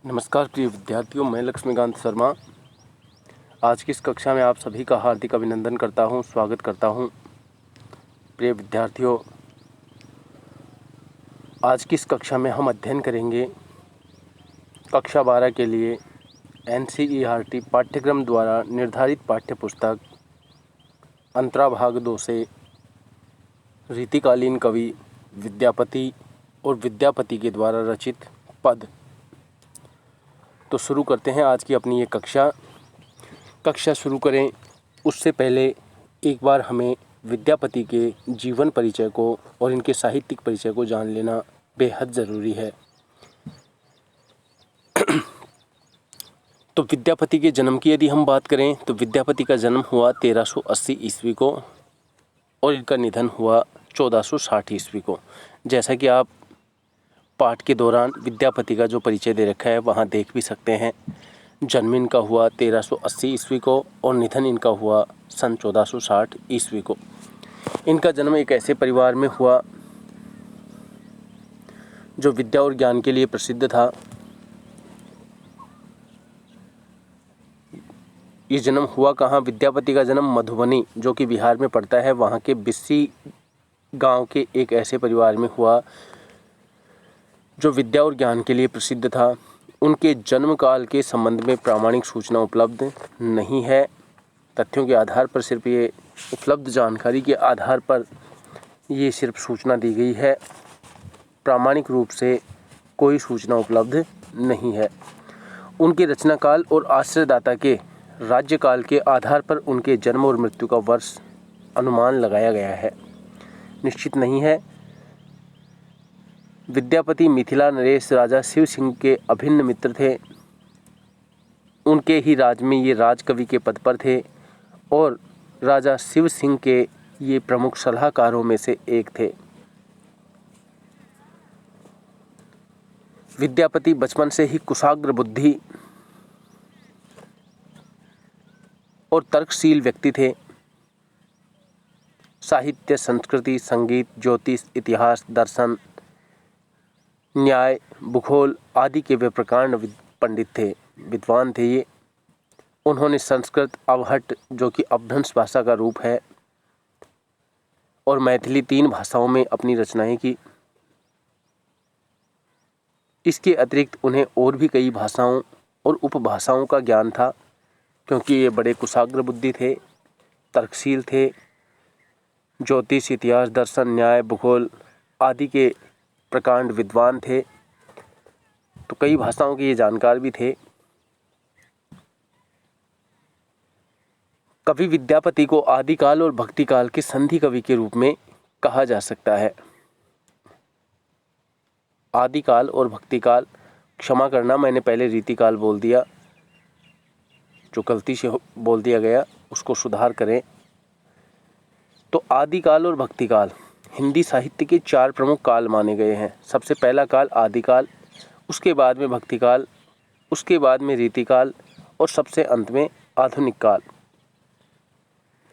नमस्कार प्रिय विद्यार्थियों, मैं लक्ष्मीकांत शर्मा आज की इस कक्षा में आप सभी का हार्दिक अभिनंदन करता हूं, स्वागत करता हूं। प्रिय विद्यार्थियों, आज की इस कक्षा में हम अध्ययन करेंगे कक्षा 12 के लिए NCERT पाठ्यक्रम द्वारा निर्धारित पाठ्यपुस्तक अंतरा भाग 2 से रीतिकालीन कवि विद्यापति और विद्यापति के द्वारा रचित पद। तो शुरू करते हैं आज की अपनी ये कक्षा शुरू करें उससे पहले एक बार हमें विद्यापति के जीवन परिचय को और इनके साहित्यिक परिचय को जान लेना बेहद ज़रूरी है। तो विद्यापति के जन्म की यदि हम बात करें तो विद्यापति का जन्म हुआ 1380 ईस्वी को और इनका निधन हुआ 1460 ईस्वी को। जैसा कि आप पाठ के दौरान विद्यापति का जो परिचय दे रखा है वहाँ देख भी सकते हैं। जन्म इनका हुआ 1380 ईस्वी को और निधन इनका हुआ सन 1460 ईस्वी को। इनका जन्म एक ऐसे परिवार में हुआ जो विद्या और ज्ञान के लिए प्रसिद्ध था। ये जन्म हुआ कहाँ? विद्यापति का जन्म मधुबनी, जो कि बिहार में पड़ता है, वहाँ के बिस्सी गांव के एक ऐसे परिवार में हुआ जो विद्या और ज्ञान के लिए प्रसिद्ध था। उनके जन्म काल के संबंध में प्रामाणिक सूचना उपलब्ध नहीं है। तथ्यों के आधार पर सिर्फ ये उपलब्ध जानकारी के आधार पर ये सिर्फ सूचना दी गई है। प्रामाणिक रूप से कोई सूचना उपलब्ध नहीं है। उनके रचनाकाल और आश्रयदाता के राज्यकाल के आधार पर उनके जन्म और मृत्यु का वर्ष अनुमान लगाया गया है, निश्चित नहीं है। विद्यापति मिथिला नरेश राजा शिव सिंह के अभिन्न मित्र थे। उनके ही राज में ये राजकवि के पद पर थे और राजा शिव सिंह के ये प्रमुख सलाहकारों में से एक थे। विद्यापति बचपन से ही कुशाग्र बुद्धि और तर्कशील व्यक्ति थे। साहित्य, संस्कृति, संगीत, ज्योतिष, इतिहास, दर्शन, न्याय, भूगोल आदि के वे प्रकांड पंडित थे, विद्वान थे ये। उन्होंने संस्कृत, अवहट्ट जो कि अपभ्रंश भाषा का रूप है, और मैथिली 3 भाषाओं में अपनी रचनाएं की। इसके अतिरिक्त उन्हें और भी कई भाषाओं और उपभाषाओं का ज्ञान था, क्योंकि ये बड़े कुशाग्र बुद्धि थे, तर्कशील थे। ज्योतिष, इतिहास, दर्शन, न्याय, भूगोल आदि के प्रकांड विद्वान थे, तो कई भाषाओं के ये जानकार भी थे। कवि विद्यापति को आदिकाल और भक्तिकाल के संधि कवि के रूप में कहा जा सकता है। आदिकाल और भक्तिकाल, क्षमा करना मैंने पहले रीतिकाल बोल दिया, जो गलती से बोल दिया गया उसको सुधार करें। तो आदिकाल और भक्तिकाल हिंदी साहित्य के 4 प्रमुख काल माने गए हैं। सबसे पहला काल आदिकाल, उसके बाद में भक्तिकाल, उसके बाद में रीतिकाल और सबसे अंत में आधुनिक काल।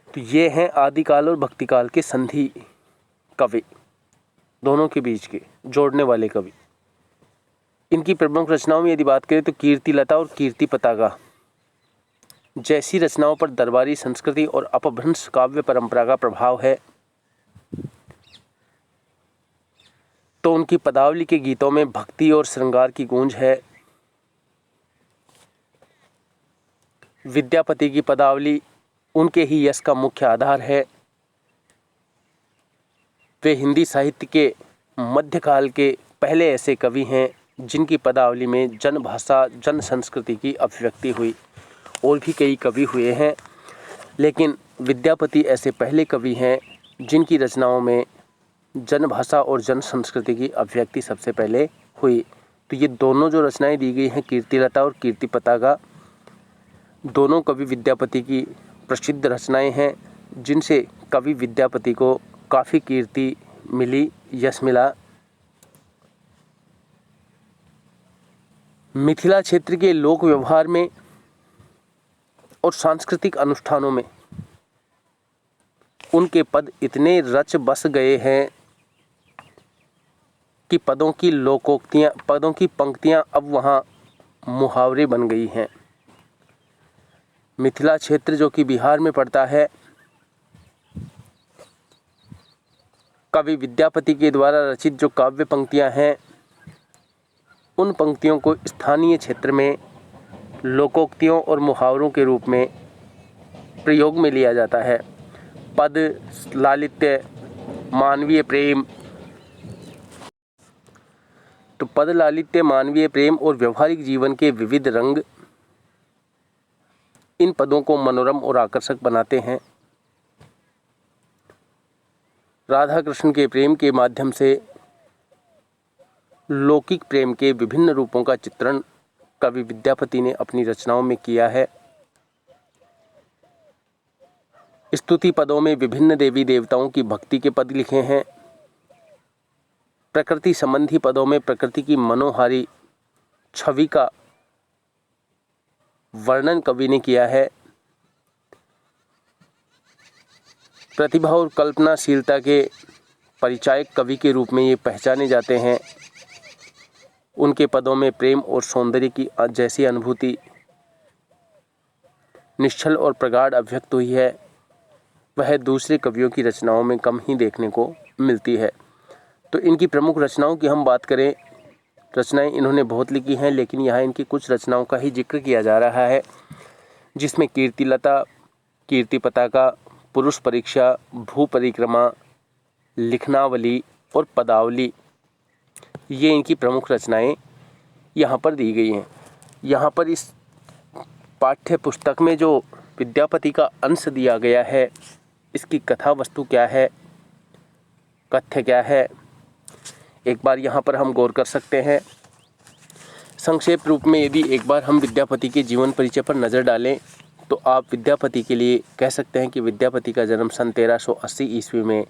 तो ये हैं आदिकाल और भक्तिकाल के संधि कवि, दोनों के बीच के जोड़ने वाले कवि। इनकी प्रमुख रचनाओं में यदि बात करें तो कीर्तिलता और कीर्ति पताका जैसी रचनाओं पर दरबारी संस्कृति और अपभ्रंश काव्य परंपरा का प्रभाव है। तो उनकी पदावली के गीतों में भक्ति और श्रृंगार की गूंज है। विद्यापति की पदावली उनके ही यश का मुख्य आधार है। वे हिंदी साहित्य के मध्यकाल के पहले ऐसे कवि हैं जिनकी पदावली में जन भाषा, जन संस्कृति की अभिव्यक्ति हुई। और भी कई कवि हुए हैं, लेकिन विद्यापति ऐसे पहले कवि हैं जिनकी रचनाओं में जन भाषा और जन संस्कृति की अभिव्यक्ति सबसे पहले हुई। तो ये दोनों जो रचनाएं दी गई हैं, कीर्तिलता और कीर्ति पताका, दोनों कवि विद्यापति की प्रसिद्ध रचनाएं हैं, जिनसे कवि विद्यापति को काफ़ी कीर्ति मिली, यश मिला। मिथिला क्षेत्र के लोक व्यवहार में और सांस्कृतिक अनुष्ठानों में उनके पद इतने रच बस गए हैं कि पदों की पंक्तियां अब वहाँ मुहावरे बन गई हैं। मिथिला क्षेत्र जो कि बिहार में पड़ता है, कवि विद्यापति के द्वारा रचित जो काव्य पंक्तियां हैं, उन पंक्तियों को स्थानीय क्षेत्र में लोकोक्तियों और मुहावरों के रूप में प्रयोग में लिया जाता है। पद, लालित्य, मानवीय प्रेम, तो पद, लालित्य, मानवीय प्रेम और व्यवहारिक जीवन के विविध रंग इन पदों को मनोरम और आकर्षक बनाते हैं। राधा कृष्ण के प्रेम के माध्यम से लौकिक प्रेम के विभिन्न रूपों का चित्रण कवि विद्यापति ने अपनी रचनाओं में किया है। स्तुति पदों में विभिन्न देवी देवताओं की भक्ति के पद लिखे हैं। प्रकृति संबंधी पदों में प्रकृति की मनोहारी छवि का वर्णन कवि ने किया है। प्रतिभा और कल्पनाशीलता के परिचायक कवि के रूप में ये पहचाने जाते हैं। उनके पदों में प्रेम और सौंदर्य की जैसी अनुभूति निश्चल और प्रगाढ़ अभिव्यक्त हुई है, वह दूसरे कवियों की रचनाओं में कम ही देखने को मिलती है। तो इनकी प्रमुख रचनाओं की हम बात करें, रचनाएं इन्होंने बहुत लिखी हैं, लेकिन यहाँ इनकी कुछ रचनाओं का ही जिक्र किया जा रहा है, जिसमें कीर्तिलता, कीर्ति पताका, पुरुष परीक्षा, भू परिक्रमा, लिखनावली और पदावली, ये इनकी प्रमुख रचनाएं यहाँ पर दी गई हैं। यहाँ पर इस पाठ्य पुस्तक में जो विद्यापति का अंश दिया गया है, इसकी कथा वस्तु क्या है, कथ्य क्या है, एक बार यहाँ पर हम गौर कर सकते हैं। संक्षेप रूप में यदि एक बार हम विद्यापति के जीवन परिचय पर नज़र डालें तो आप विद्यापति के लिए कह सकते हैं कि विद्यापति का जन्म सन 1380 ईस्वी में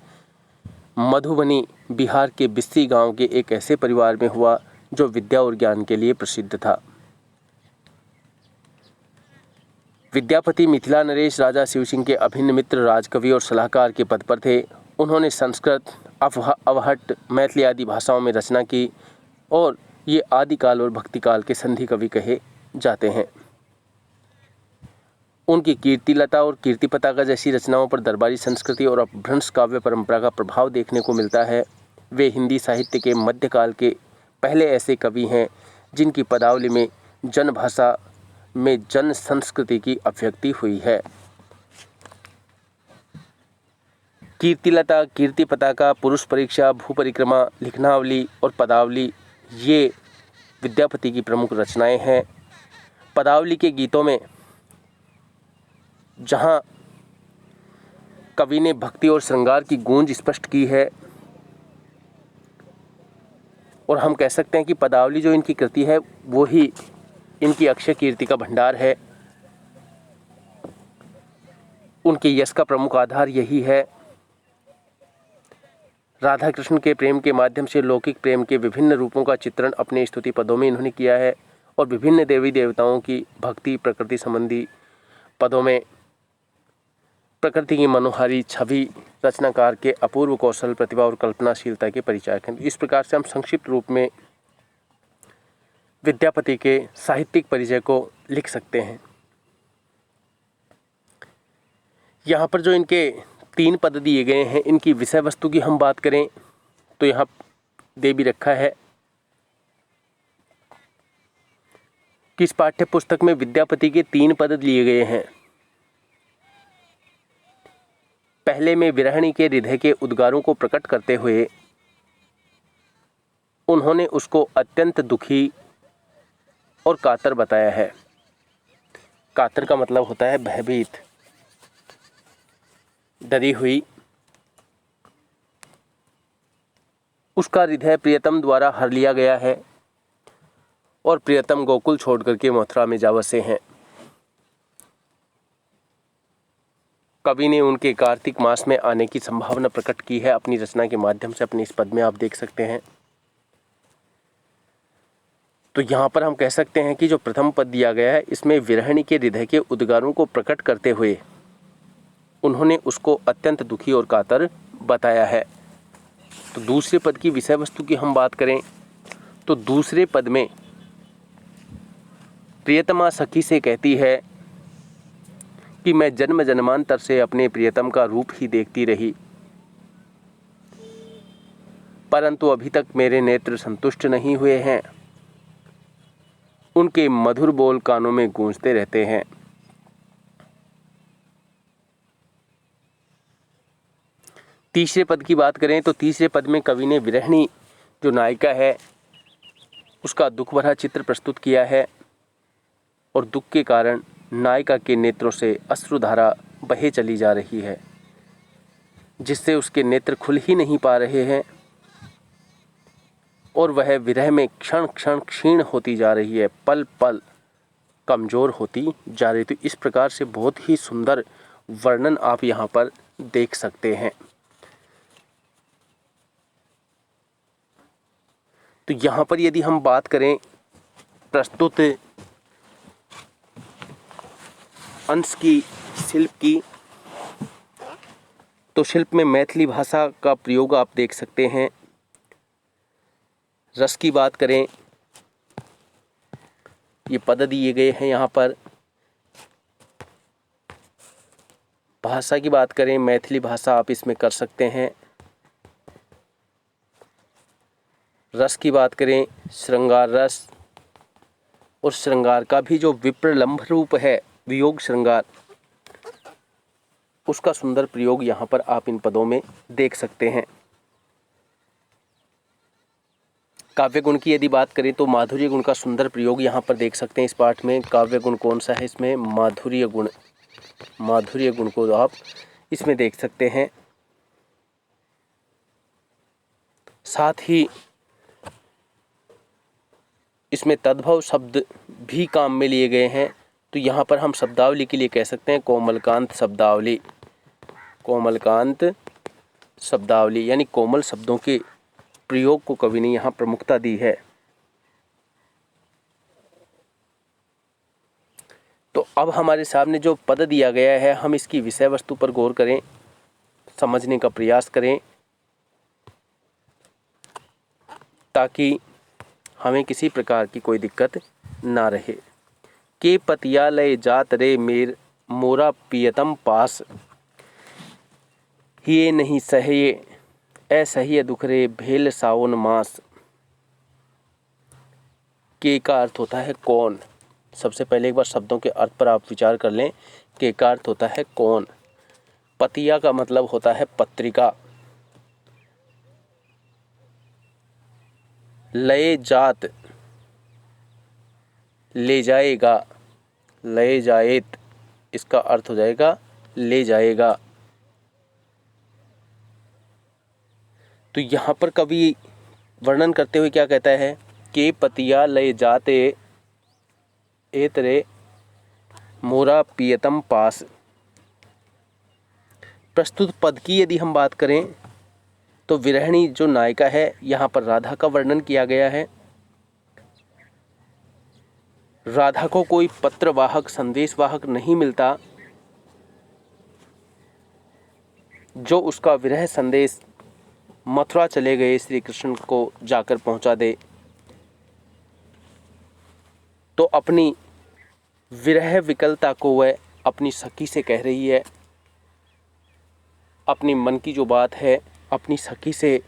मधुबनी, बिहार के बिस्सी गांव के एक ऐसे परिवार में हुआ जो विद्या और ज्ञान के लिए प्रसिद्ध था। विद्यापति मिथिला नरेश राजा शिवसिंह के अभिन्न मित्र, राजकवि और सलाहकार के पद पर थे। उन्होंने संस्कृत, अवहट्ट, मैथिली आदि भाषाओं में रचना की और ये आदिकाल और भक्तिकाल के संधि कवि कहे जाते हैं। उनकी कीर्तिलता और कीर्ति पताका जैसी रचनाओं पर दरबारी संस्कृति और अपभ्रंश काव्य परंपरा का प्रभाव देखने को मिलता है। वे हिंदी साहित्य के मध्यकाल के पहले ऐसे कवि हैं जिनकी पदावली में जन भाषा में जन संस्कृति की अभिव्यक्ति हुई है। कीर्तिलता, कीर्ति पताका, पुरुष परीक्षा, भू परिक्रमा, लिखनावली और पदावली, ये विद्यापति की प्रमुख रचनाएं हैं। पदावली के गीतों में जहाँ कवि ने भक्ति और श्रृंगार की गूंज स्पष्ट की है, और हम कह सकते हैं कि पदावली जो इनकी कृति है वो ही इनकी अक्षय कीर्ति का भंडार है। उनके यश का प्रमुख आधार यही है। राधा कृष्ण के प्रेम के माध्यम से लौकिक प्रेम के विभिन्न रूपों का चित्रण अपने स्तुति पदों में इन्होंने किया है, और विभिन्न देवी देवताओं की भक्ति प्रकृति संबंधी पदों में प्रकृति की मनोहारी छवि रचनाकार के अपूर्व कौशल, प्रतिभा और कल्पनाशीलता के परिचायक हैं। इस प्रकार से हम संक्षिप्त रूप में विद्यापति के साहित्यिक परिचय को लिख सकते हैं। यहाँ पर जो इनके 3 पद दिए गए हैं, इनकी विषय वस्तु की हम बात करें तो यहाँ दे भी रखा है कि इस पाठ्य पुस्तक में विद्यापति के 3 पद लिए गए हैं। पहले में विरहिणी के हृदय के उद्गारों को प्रकट करते हुए उन्होंने उसको अत्यंत दुखी और कातर बताया है। कातर का मतलब होता है भयभीत, डरी हुई। उसका हृदय प्रियतम द्वारा हर लिया गया है और प्रियतम गोकुल छोड़ करके मथुरा में जा बसे हैं। कवि ने उनके कार्तिक मास में आने की संभावना प्रकट की है अपनी रचना के माध्यम से। अपने इस पद में आप देख सकते हैं। तो यहाँ पर हम कह सकते हैं कि जो प्रथम पद दिया गया है, इसमें विरहिणी के हृदय के उद्गारों को प्रकट करते हुए उन्होंने उसको अत्यंत दुखी और कातर बताया है। तो दूसरे पद की विषय वस्तु की हम बात करें तो दूसरे पद में प्रियतमा सखी से कहती है कि मैं जन्म जन्मांतर से अपने प्रियतम का रूप ही देखती रही, परंतु अभी तक मेरे नेत्र संतुष्ट नहीं हुए हैं। उनके मधुर बोल कानों में गूंजते रहते हैं। तीसरे पद की बात करें तो तीसरे पद में कवि ने विरहिणी जो नायिका है उसका दुख भरा चित्र प्रस्तुत किया है और दुख के कारण नायिका के नेत्रों से अश्रुधारा बहे चली जा रही है, जिससे उसके नेत्र खुल ही नहीं पा रहे हैं और वह विरह में क्षण क्षण क्षीण होती जा रही है, पल पल कमज़ोर होती जा रही। तो इस प्रकार से बहुत ही सुंदर वर्णन आप यहाँ पर देख सकते हैं। तो यहाँ पर यदि हम बात करें प्रस्तुत अंश की, शिल्प की, तो शिल्प में मैथिली भाषा का प्रयोग आप देख सकते हैं। रस की बात करें, ये पद दिए गए हैं यहाँ पर। भाषा की बात करें, मैथिली भाषा आप इसमें कर सकते हैं। रस की बात करें, श्रृंगार रस, और श्रृंगार का भी जो विप्रलंभ रूप है वियोग श्रृंगार, उसका सुंदर प्रयोग यहाँ पर आप इन पदों में देख सकते हैं। काव्य गुण की यदि बात करें तो माधुर्य गुण का सुंदर प्रयोग यहाँ पर देख सकते हैं। इस पाठ में काव्य गुण कौन सा है? इसमें माधुर्य गुण, माधुर्य गुण को आप इसमें देख सकते हैं। साथ ही इसमें तद्भव शब्द भी काम में लिए गए हैं। तो यहाँ पर हम शब्दावली के लिए कह सकते हैं कोमलकांत शब्दावली, कोमलकांत शब्दावली, यानी कोमल शब्दों के प्रयोग को कवि ने यहाँ प्रमुखता दी है। तो अब हमारे सामने जो पद दिया गया है, हम इसकी विषय वस्तु पर गौर करें, समझने का प्रयास करें, ताकि हमें किसी प्रकार की कोई दिक्कत ना रहे। के पतियालय जात रे मेर मोरा पियतम पास, हिये नहीं सहे असह्य दुख रे भेल सावन मास। के का अर्थ होता है कौन। सबसे पहले एक बार शब्दों के अर्थ पर आप विचार कर लें। के का अर्थ होता है कौन। पतिया का मतलब होता है पत्रिका। लय जात, ले जाएगा, लय जाएत, इसका अर्थ हो जाएगा ले जाएगा। तो यहाँ पर कवि वर्णन करते हुए क्या कहता है कि पतिया लय जाते एतरे मोरा पियतम पास। प्रस्तुत पद की यदि हम बात करें तो विरहिणी जो नायिका है, यहाँ पर राधा का वर्णन किया गया है। राधा को कोई पत्रवाहक, संदेशवाहक नहीं मिलता जो उसका विरह संदेश मथुरा चले गए श्री कृष्ण को जाकर पहुंचा दे। तो अपनी विरह विकलता को वह अपनी सखी से कह रही है, अपनी मन की जो बात है अपनी सखी से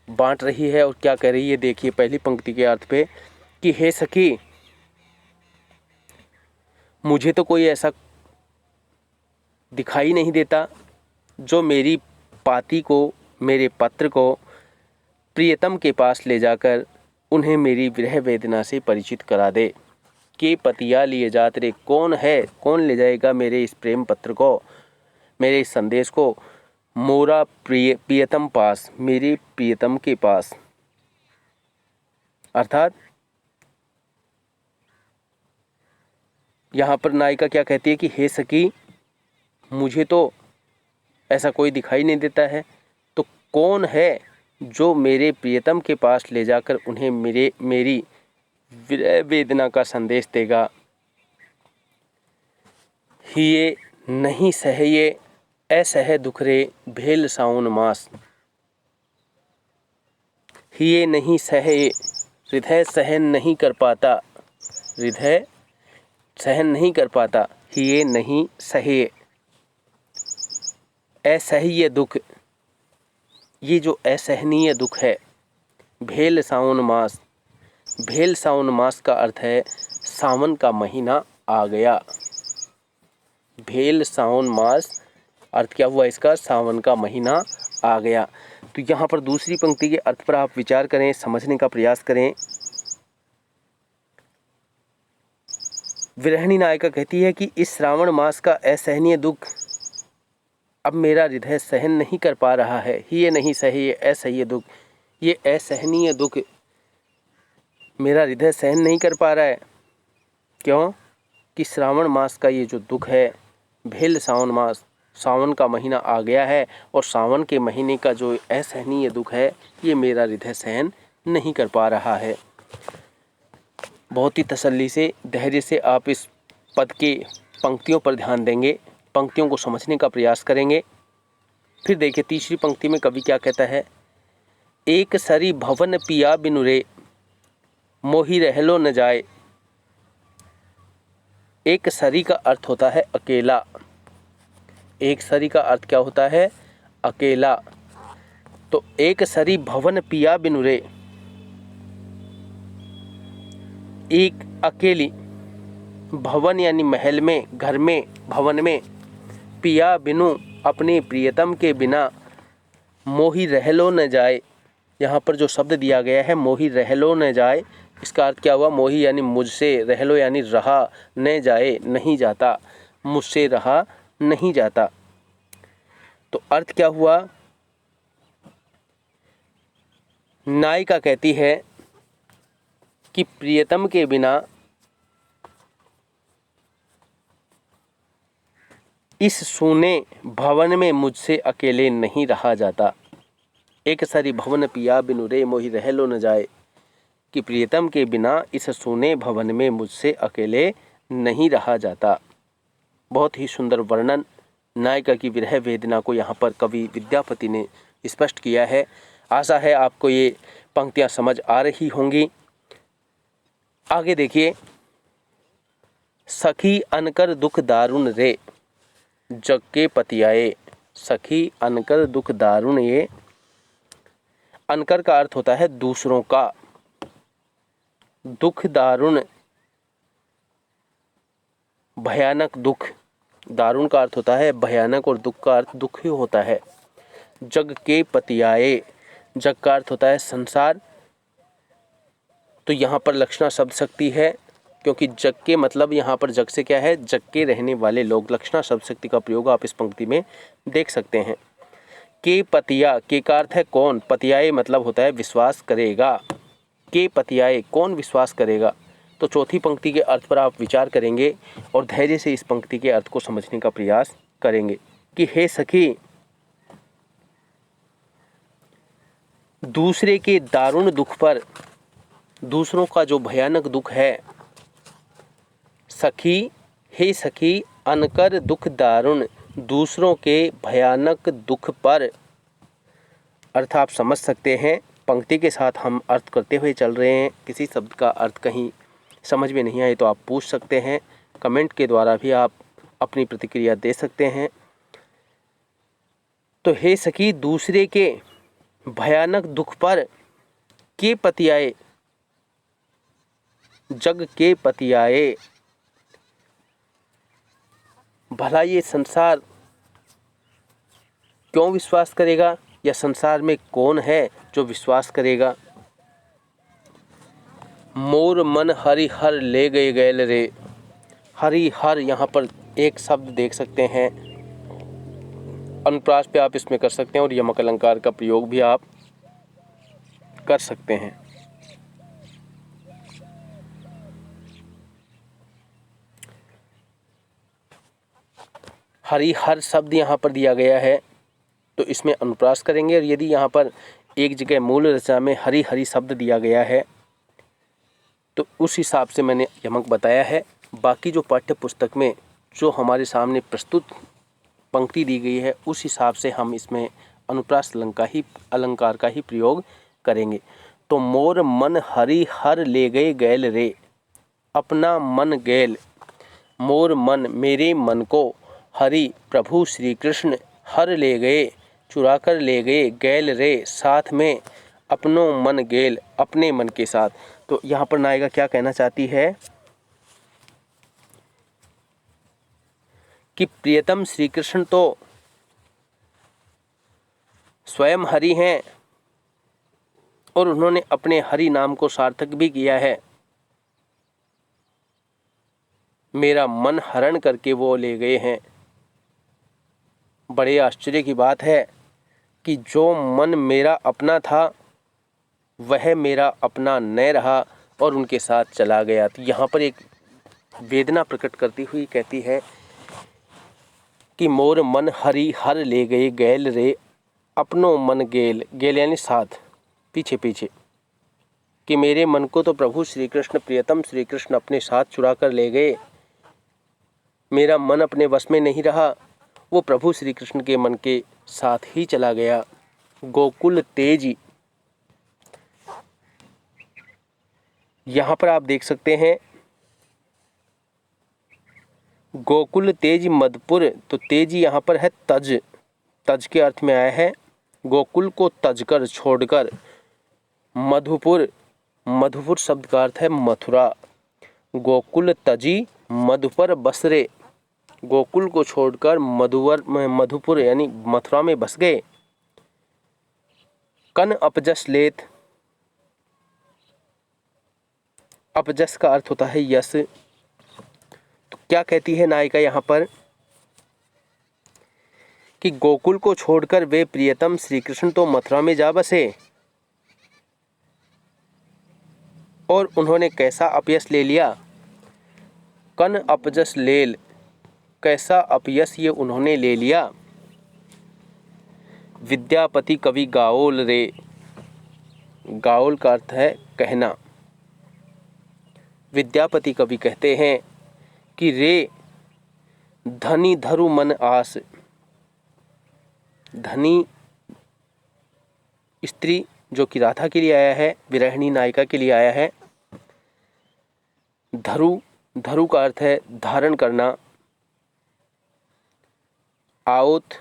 बांट रही है। और क्या कह रही है, देखिए पहली पंक्ति के अर्थ पे कि हे सखी, मुझे तो कोई ऐसा दिखाई नहीं देता जो मेरी पाती को, मेरे पत्र को प्रियतम के पास ले जाकर उन्हें मेरी विरह वेदना से परिचित करा दे। के पतिया लिए जात रे, कौन है, कौन ले जाएगा मेरे इस प्रेम पत्र को, मेरे इस संदेश को मोरा प्रियतम पास, मेरे प्रियतम के पास। अर्थात यहाँ पर नायिका क्या कहती है कि हे सखी, मुझे तो ऐसा कोई दिखाई नहीं देता है, तो कौन है जो मेरे प्रियतम के पास ले जाकर उन्हें मेरी विरह वेदना का संदेश देगा। हिये नहीं सहये असह्य दुख रे भेल सावन मास। हिये नहीं सहे, हृदय सहन नहीं कर पाता, हृदय सहन नहीं कर पाता, हिये नहीं सहे, असह्य दुख, ये जो असहनीय दुख है। भेल सावन मास, भेल सावन मास का अर्थ है सावन का महीना आ गया। भेल सावन मास अर्थ क्या हुआ इसका, सावन का महीना आ गया। तो यहाँ पर दूसरी पंक्ति के अर्थ पर आप विचार करें, समझने का प्रयास करें। विरहिणी नायिका कहती है कि इस श्रावण मास का असहनीय दुख अब मेरा हृदय सहन नहीं कर पा रहा है। ये नहीं सही, ये असह्य दुख, ये असहनीय दुख मेरा हृदय सहन नहीं कर पा रहा है। क्यों कि श्रावण मास का ये जो दुख है, भेल सावन मास, सावन का महीना आ गया है और सावन के महीने का जो असहनीय दुख है ये मेरा हृदय सहन नहीं कर पा रहा है। बहुत ही तसल्ली से, धैर्य से आप इस पद के पंक्तियों पर ध्यान देंगे, पंक्तियों को समझने का प्रयास करेंगे। फिर देखिए तीसरी पंक्ति में कवि क्या कहता है। एक सरी भवन पिया बिनु रे, मोहि रहलो न जाए। एक सरी का अर्थ होता है अकेला। एक सरी का अर्थ क्या होता है, अकेला। तो एक सरी भवन पिया बिनु रे, एक अकेली, भवन यानी महल में, घर में, भवन में, पिया बिनु अपने प्रियतम के बिना, मोहि रहलो न जाए। यहाँ पर जो शब्द दिया गया है मोहि रहलो न जाए, इसका अर्थ क्या हुआ, मोहि यानी मुझसे, रहलो यानी रहा, न जाए नहीं जाता, मुझसे रहा नहीं जाता। तो अर्थ क्या हुआ, नायिका कहती है कि प्रियतम के बिना इस सूने भवन में मुझसे अकेले नहीं रहा जाता। एक सारी भवन पिया बिनु रे, मोहि रहलो न जाए, कि प्रियतम के बिना इस सूने भवन में मुझसे अकेले नहीं रहा जाता। बहुत ही सुंदर वर्णन नायिका की विरह वेदना को यहाँ पर कवि विद्यापति ने स्पष्ट किया है। आशा है आपको ये पंक्तियाँ समझ आ रही होंगी। आगे देखिए, सखी अनकर दुख दारुण रे, जग के पतियाए। सखी अनकर दुख दारुण, ये अनकर का अर्थ होता है दूसरों का, दुख दारुण भयानक दुख, दारुण का अर्थ होता है भयानक और दुख का अर्थ दुख ही होता है। जग के पतियाए, जग का अर्थ होता है संसार। तो यहाँ पर लक्षणा शब्द शक्ति है, क्योंकि जग के मतलब यहाँ पर जग से क्या है, जग के रहने वाले लोग। लक्षणा शब्द शक्ति का प्रयोग आप इस पंक्ति में देख सकते हैं। के पतिया, के का अर्थ है कौन, पतियाए मतलब होता है विश्वास करेगा। के पतियाए, कौन विश्वास करेगा। तो चौथी पंक्ति के अर्थ पर आप विचार करेंगे और धैर्य से इस पंक्ति के अर्थ को समझने का प्रयास करेंगे कि हे सखी, दूसरे के दारुण दुख पर, दूसरों का जो भयानक दुख है, सखी, हे सखी, अनकर दुख दारुण, दूसरों के भयानक दुख पर। अर्थ आप समझ सकते हैं, पंक्ति के साथ हम अर्थ करते हुए चल रहे हैं। किसी शब्द का अर्थ कहीं समझ में नहीं आए तो आप पूछ सकते हैं, कमेंट के द्वारा भी आप अपनी प्रतिक्रिया दे सकते हैं। तो हे सखी, दूसरे के भयानक दुख पर, के पतियाए, जग के पतियाए, भला ये संसार क्यों विश्वास करेगा, या संसार में कौन है जो विश्वास करेगा। मोर मन हरि हर ले गए गैल रे, हरि हर यहाँ पर एक शब्द देख सकते हैं, अनुप्रास पे आप इसमें कर सकते हैं और यमक अलंकार का प्रयोग भी आप कर सकते हैं। हरि हर शब्द यहाँ पर दिया गया है तो इसमें अनुप्रास करेंगे, और यदि यहाँ पर एक जगह मूल रचना में हरि हरि शब्द दिया गया है तो उस हिसाब से मैंने यमक बताया है। बाकी जो पाठ्य पुस्तक में जो हमारे सामने प्रस्तुत पंक्ति दी गई है उस हिसाब से हम इसमें अनुप्रास अलंकार का ही प्रयोग करेंगे। तो मोर मन हरि हर ले गए गैल रे, अपना मन गैल, मोर मन मेरे मन को हरि प्रभु श्री कृष्ण हर ले गए, चुरा कर ले गए, गैल रे साथ में अपनों मन गेल, अपने मन के साथ। तो यहाँ पर नायिका क्या कहना चाहती है कि प्रियतम श्री कृष्ण तो स्वयं हरि हैं और उन्होंने अपने हरि नाम को सार्थक भी किया है। मेरा मन हरण करके वो ले गए हैं। बड़े आश्चर्य की बात है कि जो मन मेरा अपना था वह मेरा अपना न रहा और उनके साथ चला गया। तो यहाँ पर एक वेदना प्रकट करती हुई कहती है कि मोर मन हरि हर ले गए, गैल रे अपनों मन गेल, गेल यानी साथ, पीछे पीछे, कि मेरे मन को तो प्रभु श्री कृष्ण प्रियतम श्री कृष्ण अपने साथ चुरा कर ले गए। मेरा मन अपने वश में नहीं रहा, वो प्रभु श्री कृष्ण के मन के साथ ही चला गया। गोकुल तेजी, यहाँ पर आप देख सकते हैं गोकुल तेज मधुपुर। तो तेजी यहाँ पर है तज, तज के अर्थ में आया है। गोकुल को तज कर छोड़कर, मधुपुर, मधुपुर शब्द का अर्थ है मथुरा। गोकुल तजी मधुपर बसरे, गोकुल को छोड़कर मधुपुर यानी मथुरा में बस गए। कन अपजस लेत, अपजस का अर्थ होता है यश। तो क्या कहती है नायिका यहाँ पर कि गोकुल को छोड़कर वे प्रियतम श्री कृष्ण तो मथुरा में जा बसे और उन्होंने कैसा अपयश ले लिया। कन अपजस लेल, कैसा अपयश ये उन्होंने ले लिया। विद्यापति कवि गाओल रे, गाओल का अर्थ है कहना। विद्यापति कवि कहते हैं कि रे धनी धरु मन आस, धनी स्त्री जो कि राधा के लिए आया है, विरहिणी नायिका के लिए आया है। धरु, धरु का अर्थ है धारण करना। आओत,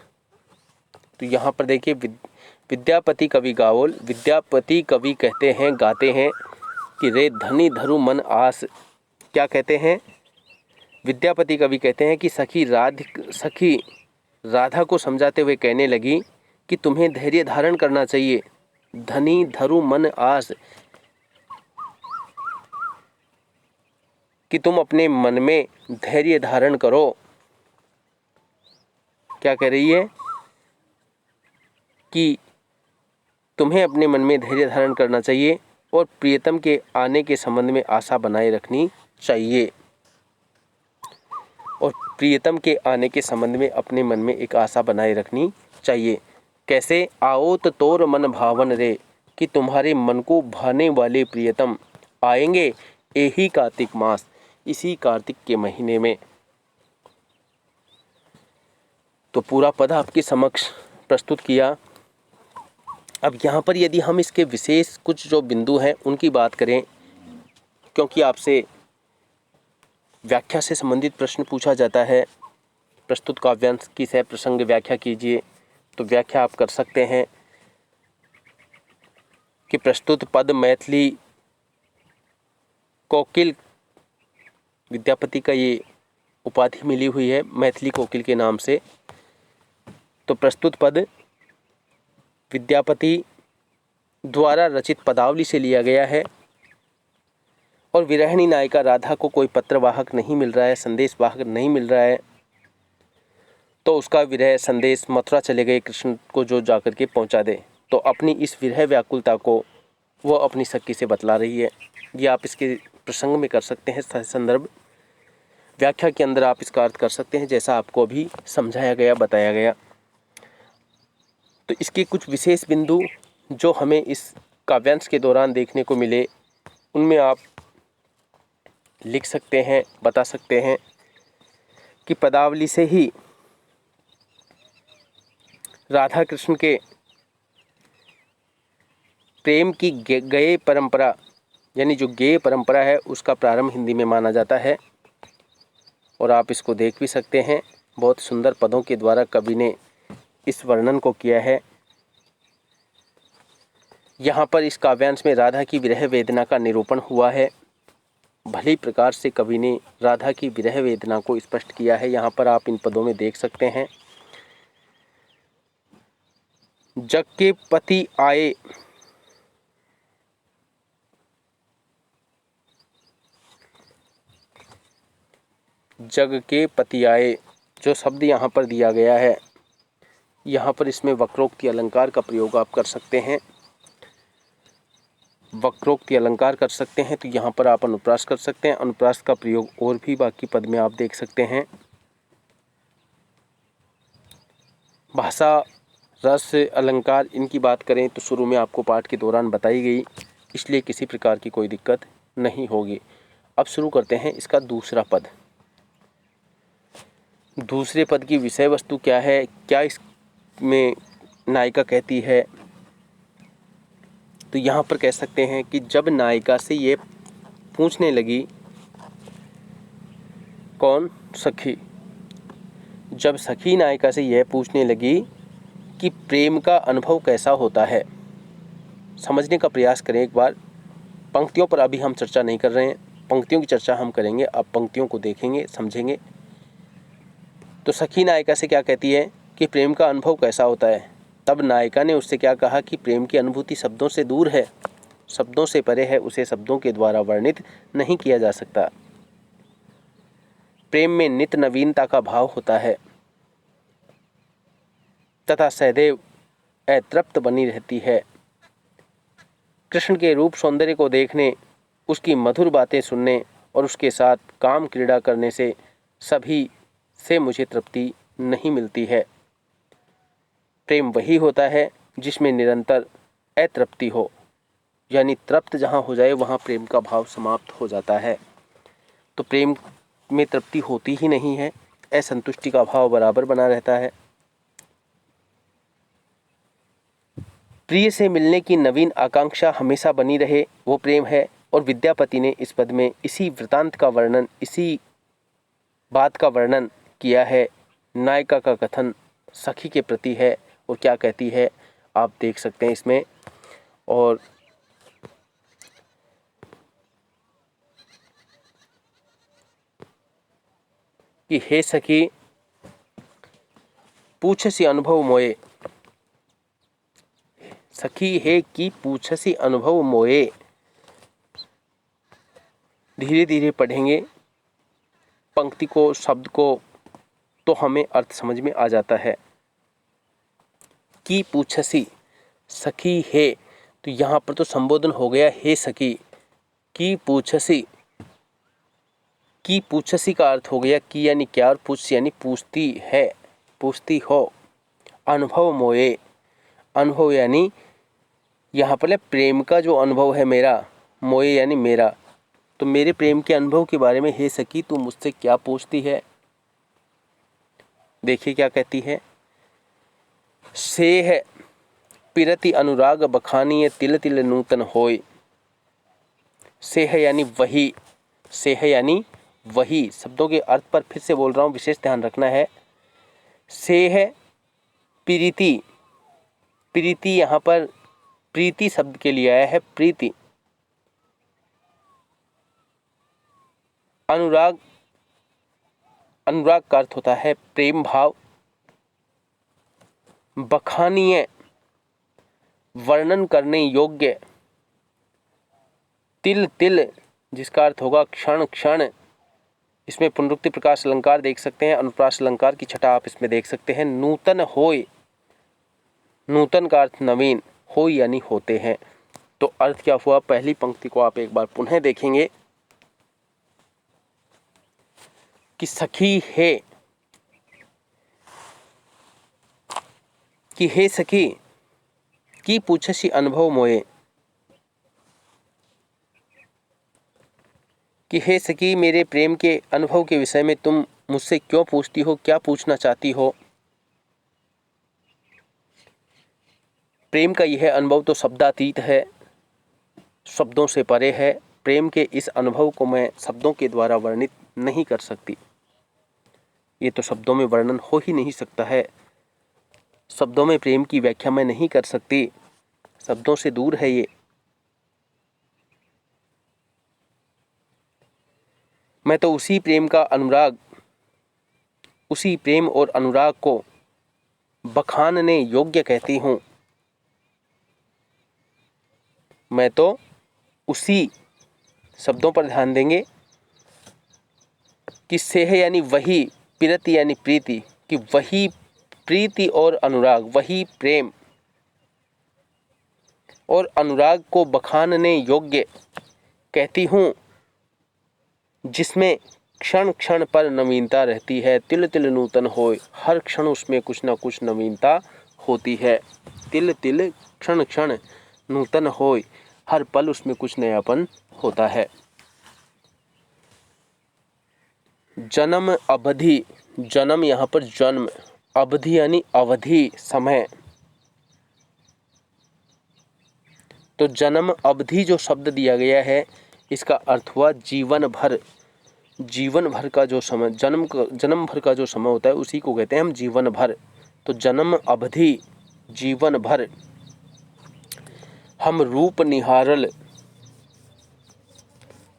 तो यहाँ पर देखिए विद्यापति कवि गाओल, विद्यापति कवि कहते हैं, गाते हैं कि रे धनी धरु मन आस। क्या कहते हैं? विद्यापति कवि कहते हैं कि सखी राधा को समझाते हुए कहने लगी कि तुम्हें धैर्य धारण करना चाहिए। धनी धरु मन आस, कि तुम अपने मन में धैर्य धारण करो। क्या कह रही है कि तुम्हें अपने मन में धैर्य धारण करना चाहिए और प्रियतम के आने के संबंध में आशा बनाए रखनी चाहिए। और प्रियतम के आने के संबंध में अपने मन में एक आशा बनाए रखनी चाहिए। कैसे? आओत तोर मन भावन रे, कि तुम्हारे मन को भाने वाले प्रियतम आएंगे यही कार्तिक मास, इसी कार्तिक के महीने में। तो पूरा पद आपके समक्ष प्रस्तुत किया। अब यहाँ पर यदि हम इसके विशेष कुछ जो बिंदु हैं उनकी बात करें, क्योंकि आपसे व्याख्या से संबंधित प्रश्न पूछा जाता है, प्रस्तुत काव्यांश की सह प्रसंग व्याख्या कीजिए, तो व्याख्या आप कर सकते हैं कि प्रस्तुत पद मैथिली कोकिल, विद्यापति का ये उपाधि मिली हुई है मैथिली कोकिल के नाम से। तो प्रस्तुत पद विद्यापति द्वारा रचित पदावली से लिया गया है और विरहिणी नायिका राधा को कोई पत्रवाहक नहीं मिल रहा है, संदेश वाहक नहीं मिल रहा है, तो उसका विरह संदेश मथुरा चले गए कृष्ण को जो जाकर के पहुंचा दे। तो अपनी इस विरह व्याकुलता को वो अपनी सखी से बतला रही है। ये आप इसके प्रसंग में कर सकते हैं, संदर्भ व्याख्या के अंदर आप इसका अर्थ कर सकते हैं, जैसा आपको अभी समझाया गया, बताया गया। तो इसके कुछ विशेष बिंदु जो हमें इस काव्यांश के दौरान देखने को मिले, उनमें आप लिख सकते हैं, बता सकते हैं कि पदावली से ही राधा कृष्ण के प्रेम की गेय परंपरा, यानी जो गेय परंपरा है, उसका प्रारंभ हिंदी में माना जाता है। और आप इसको देख भी सकते हैं। बहुत सुंदर पदों के द्वारा कवि ने इस वर्णन को किया है। यहाँ पर इस काव्यांश में राधा की विरह वेदना का निरूपण हुआ है। भली प्रकार से कवि ने राधा की विरह वेदना को स्पष्ट किया है। यहाँ पर आप इन पदों में देख सकते हैं। जग के पति आए, जग के पति आए, जो शब्द यहाँ पर दिया गया है, यहाँ पर इसमें वक्रोक्ति अलंकार का प्रयोग आप कर सकते हैं। वक्रोक्ति अलंकार कर सकते हैं तो यहाँ पर आप अनुप्रास कर सकते हैं। अनुप्रास का प्रयोग और भी बाकी पद में आप देख सकते हैं। भाषा, रस, अलंकार, इनकी बात करें तो शुरू में आपको पाठ के दौरान बताई गई, इसलिए किसी प्रकार की कोई दिक्कत नहीं होगी। अब शुरू करते हैं इसका दूसरा पद। दूसरे पद की विषय वस्तु क्या है, क्या इसमें नायिका कहती है, तो यहाँ पर कह सकते हैं कि जब नायिका से ये पूछने लगी, कौन? सखी। जब सखी नायिका से यह पूछने लगी कि प्रेम का अनुभव कैसा होता है। समझने का प्रयास करें एक बार। पंक्तियों पर अभी हम चर्चा नहीं कर रहे हैं, पंक्तियों की चर्चा हम करेंगे। अब पंक्तियों को देखेंगे, समझेंगे। तो सखी नायिका से क्या कहती है कि प्रेम का अनुभव कैसा होता है। तब नायिका ने उससे क्या कहा कि प्रेम की अनुभूति शब्दों से दूर है, शब्दों से परे है, उसे शब्दों के द्वारा वर्णित नहीं किया जा सकता। प्रेम में नित्य नवीनता का भाव होता है तथा सदैव अतृप्त बनी रहती है। कृष्ण के रूप सौंदर्य को देखने, उसकी मधुर बातें सुनने और उसके साथ काम क्रीड़ा करने से सभी से मुझे तृप्ति नहीं मिलती है। प्रेम वही होता है जिसमें निरंतर अतृप्ति हो, यानी तृप्त जहाँ हो जाए वहाँ प्रेम का भाव समाप्त हो जाता है। तो प्रेम में तृप्ति होती ही नहीं है, असंतुष्टि का भाव बराबर बना रहता है। प्रिय से मिलने की नवीन आकांक्षा हमेशा बनी रहे, वो प्रेम है। और विद्यापति ने इस पद में इसी वृतांत का वर्णन, इसी बात का वर्णन किया है। नायिका का कथन सखी के प्रति है और क्या कहती है आप देख सकते हैं इसमें। और कि हे सखी पूछसी अनुभव मोए, सखी है कि पूछसी अनुभव मोए। धीरे धीरे पढ़ेंगे पंक्ति को, शब्द को, तो हमें अर्थ समझ में आ जाता है। कि पूछसी, सखी है, तो यहाँ पर तो संबोधन हो गया हे सखी। कि पूछसी, की पूछसी का अर्थ हो गया की यानी क्या और पूछ यानी पूछती है, पूछती हो। अनुभव मोए, अनुभव यानी यहाँ पर प्रेम का जो अनुभव है मेरा, मोए यानी मेरा, तो मेरे प्रेम के अनुभव के बारे में हे सखी तू मुझसे क्या पूछती है। देखिए क्या कहती है। सेह पिरति अनुराग बखानीय तिल तिल नूतन होय। सेह यानी वही, सेह यानी वही। शब्दों के अर्थ पर फिर से बोल रहा हूँ, विशेष ध्यान रखना है। सेह प्रीति, प्रीति यहाँ पर प्रीति शब्द के लिए आया है, प्रीति। अनुराग, अनुराग का अर्थ होता है प्रेम भाव। बखानीय वर्णन करने योग्य। तिल तिल जिसका अर्थ होगा क्षण क्षण। इसमें पुनरुक्ति प्रकाश अलंकार देख सकते हैं, अनुप्रास अलंकार की छटा आप इसमें देख सकते हैं। नूतन होय, नूतन का अर्थ नवीन, होय यानी होते हैं। तो अर्थ क्या हुआ, पहली पंक्ति को आप एक बार पुनः देखेंगे कि सखी है, कि हे सखी की पूछसी अनुभव मोए, कि हे सखी मेरे प्रेम के अनुभव के विषय में तुम मुझसे क्यों पूछती हो, क्या पूछना चाहती हो। प्रेम का यह अनुभव तो शब्दातीत है, शब्दों से परे है। प्रेम के इस अनुभव को मैं शब्दों के द्वारा वर्णित नहीं कर सकती। ये तो शब्दों में वर्णन हो ही नहीं सकता है। शब्दों में प्रेम की व्याख्या मैं नहीं कर सकती, शब्दों से दूर है ये। मैं तो उसी प्रेम का अनुराग, उसी प्रेम और अनुराग को बखानने योग्य कहती हूँ। मैं तो उसी, शब्दों पर ध्यान देंगे कि सेह यानी वही, प्रीति यानी प्रीति, कि वही प्रीति और अनुराग, वही प्रेम और अनुराग को बखानने योग्य कहती हूँ, जिसमें क्षण क्षण पर नवीनता रहती है। तिल तिल नूतन होय, हर क्षण उसमें कुछ ना कुछ नवीनता होती है। तिल तिल क्षण क्षण नूतन होय, हर पल उसमें कुछ नयापन होता है। जन्म अवधि, जन्म यहाँ पर जन्म, अवधि यानी अवधि, समय। तो जन्म अवधि जो शब्द दिया गया है, इसका अर्थ हुआ जीवन भर। जीवन भर का जो समय, जन्म भर का जो समय होता है उसी को कहते हैं हम जीवन भर। तो जन्म अवधि, जीवन भर। हम रूप निहारल,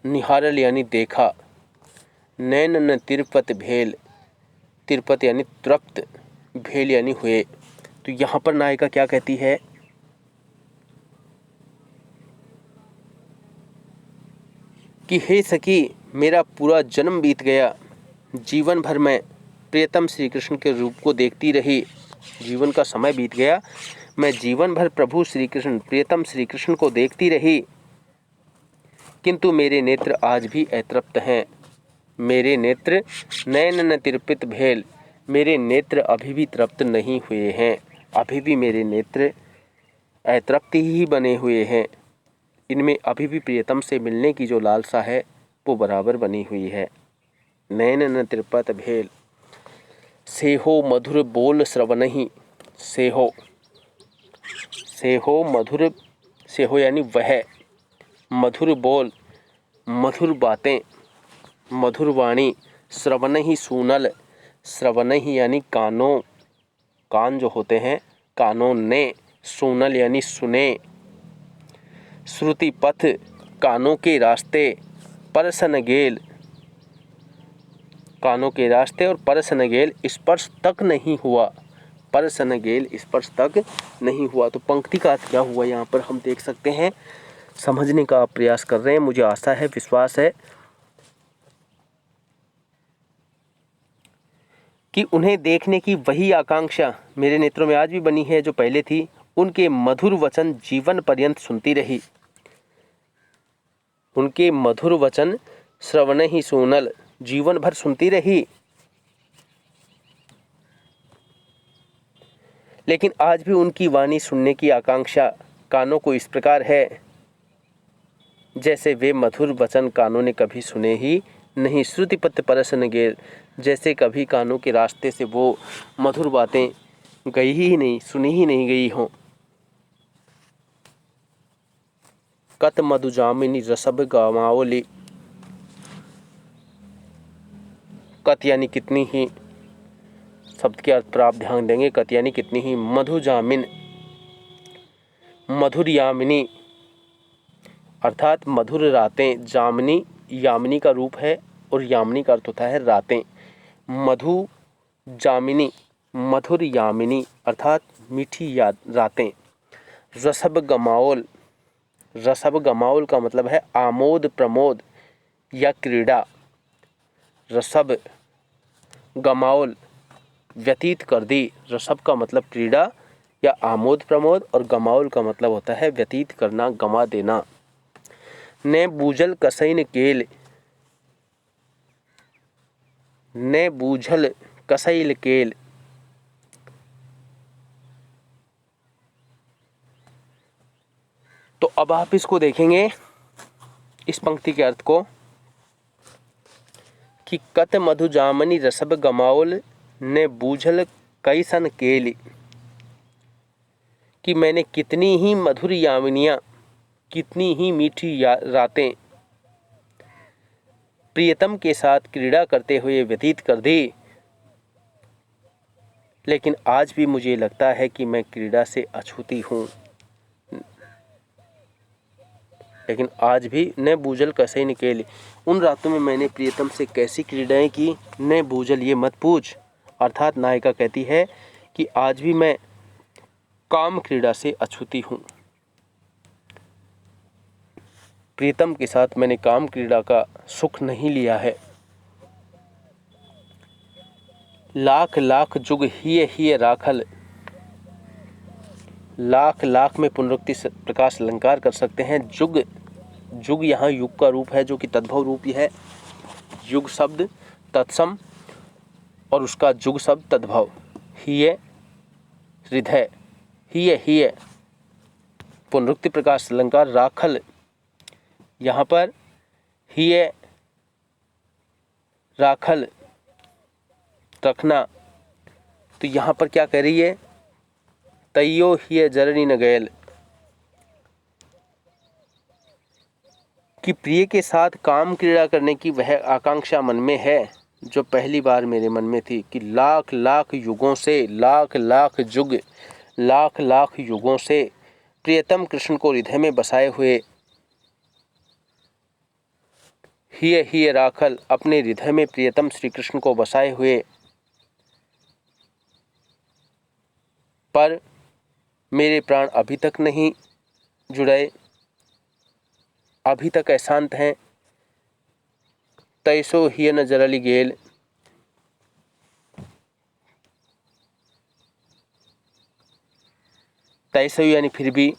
निहारल यानी देखा। नैन न तिरपत भेल, तिरपत यानी तृप्त, भेल यानी हुए। तो यहाँ पर नायिका क्या कहती है कि हे सखी, मेरा पूरा जन्म बीत गया, जीवन भर मैं प्रियतम श्री कृष्ण के रूप को देखती रही। जीवन का समय बीत गया, मैं जीवन भर प्रभु श्री कृष्ण, प्रियतम श्री कृष्ण को देखती रही, किंतु मेरे नेत्र आज भी अतृप्त हैं। मेरे नेत्र नैन न तिरपित भेल, मेरे नेत्र अभी भी तृप्त नहीं हुए हैं। अभी भी मेरे नेत्र अतृप्त ही बने हुए हैं। इनमें अभी भी प्रियतम से मिलने की जो लालसा है वो बराबर बनी हुई है। नैन न तिरपत भेल, सेहो मधुर बोल श्रवणहि। सेहो, सेहो मधुर, सेहो यानी वह, मधुर बोल, मधुर बातें, मधुर वाणी, श्रवणहि सूनल, श्रवणहि यानी कानों, कान जो होते हैं, कानों ने, सूनल यानी सुने। श्रुति पथ, कानों के रास्ते, परसन गेल, कानों के रास्ते, और परसन गेल स्पर्श तक नहीं हुआ। परसन गेल स्पर्श तक नहीं हुआ। तो पंक्ति का अर्थ क्या हुआ यहाँ पर हम देख सकते हैं, समझने का प्रयास कर रहे हैं। मुझे आशा है, विश्वास है कि उन्हें देखने की वही आकांक्षा मेरे नेत्रों में आज भी बनी है जो पहले थी। उनके मधुर वचन जीवन पर्यंत सुनती रही। उनके मधुर वचन श्रवण ही सोनल, जीवन भर सुनती रही। लेकिन आज भी उनकी वाणी सुनने की आकांक्षा कानों को इस प्रकार है जैसे वे मधुर वचन कानों ने कभी सुने ही नहीं। श्रुति पत्र परसन गेल, जैसे कभी कानों के रास्ते से वो मधुर बातें गई ही नहीं, सुनी ही नहीं गई हों। कत मधुजामिनी रसब गमावली, कत यानी कितनी ही, शब्द के अर्थ पर आप ध्यान देंगे। कत यानी कितनी ही, मधुजामिन, मधुर यामिनी अर्थात मधुर रातें। जामिनी यामिनी का रूप है और यामिनी का अर्थ होता है रातें। मधु जामिनी, मधुर यामिनी अर्थात मीठी याद रातें। रसब गमाओल, रसब गमाओल का मतलब है आमोद प्रमोद या क्रीड़ा। रसब गमाओल व्यतीत कर दी। रसब का मतलब क्रीड़ा या आमोद प्रमोद, और गमाओल का मतलब होता है व्यतीत करना, गमा देना। ने बूझल कसैन केल, ने बूझल कसैल केल, तो अब आप इसको देखेंगे, इस पंक्ति के अर्थ को, कि कत मधु जामनी रसब गमाओल ने बूझल कैसन केली, कि मैंने कितनी ही मधुर यामिनियाँ, कितनी ही मीठी रातें प्रियतम के साथ क्रीड़ा करते हुए व्यतीत कर दी, लेकिन आज भी मुझे लगता है कि मैं क्रीड़ा से अछूती हूँ। लेकिन आज भी न बूझल कसे निकेली, उन रातों में मैंने प्रियतम से कैसी क्रीड़ाएं की, न बूझल ये मत पूछ। अर्थात नायिका कहती है कि आज भी मैं काम क्रीड़ा से अछूती हूँ। प्रीतम के साथ मैंने काम क्रीड़ा का सुख नहीं लिया है। लाख लाख जुग हिय राखल, लाख लाख में पुनरुक्ति प्रकाश अलंकार कर सकते हैं। जुग, जुग यहाँ युग का रूप है जो कि तद्भव रूप ही है। युग शब्द तत्सम और उसका जुग शब्द तद्भव। हिय हृदय, हिय पुनरुक्ति प्रकाश अलंकार। राखल, यहाँ पर हिय राखल रखना, तो यहाँ पर क्या कह रही है, तैयो हिय जरनी न गयल, कि प्रिय के साथ काम क्रीड़ा करने की वह आकांक्षा मन में है जो पहली बार मेरे मन में थी। कि लाख लाख युगों से, लाख लाख जुग, लाख लाख युगों से प्रियतम कृष्ण को हृदय में बसाए हुए, हिय राखल अपने हृदय में प्रियतम श्री कृष्ण को बसाए हुए, पर मेरे प्राण अभी तक नहीं जुड़े, अभी तक अशांत हैं। तैसो हिय न जरली गेल, तैसो यानी फिर भी,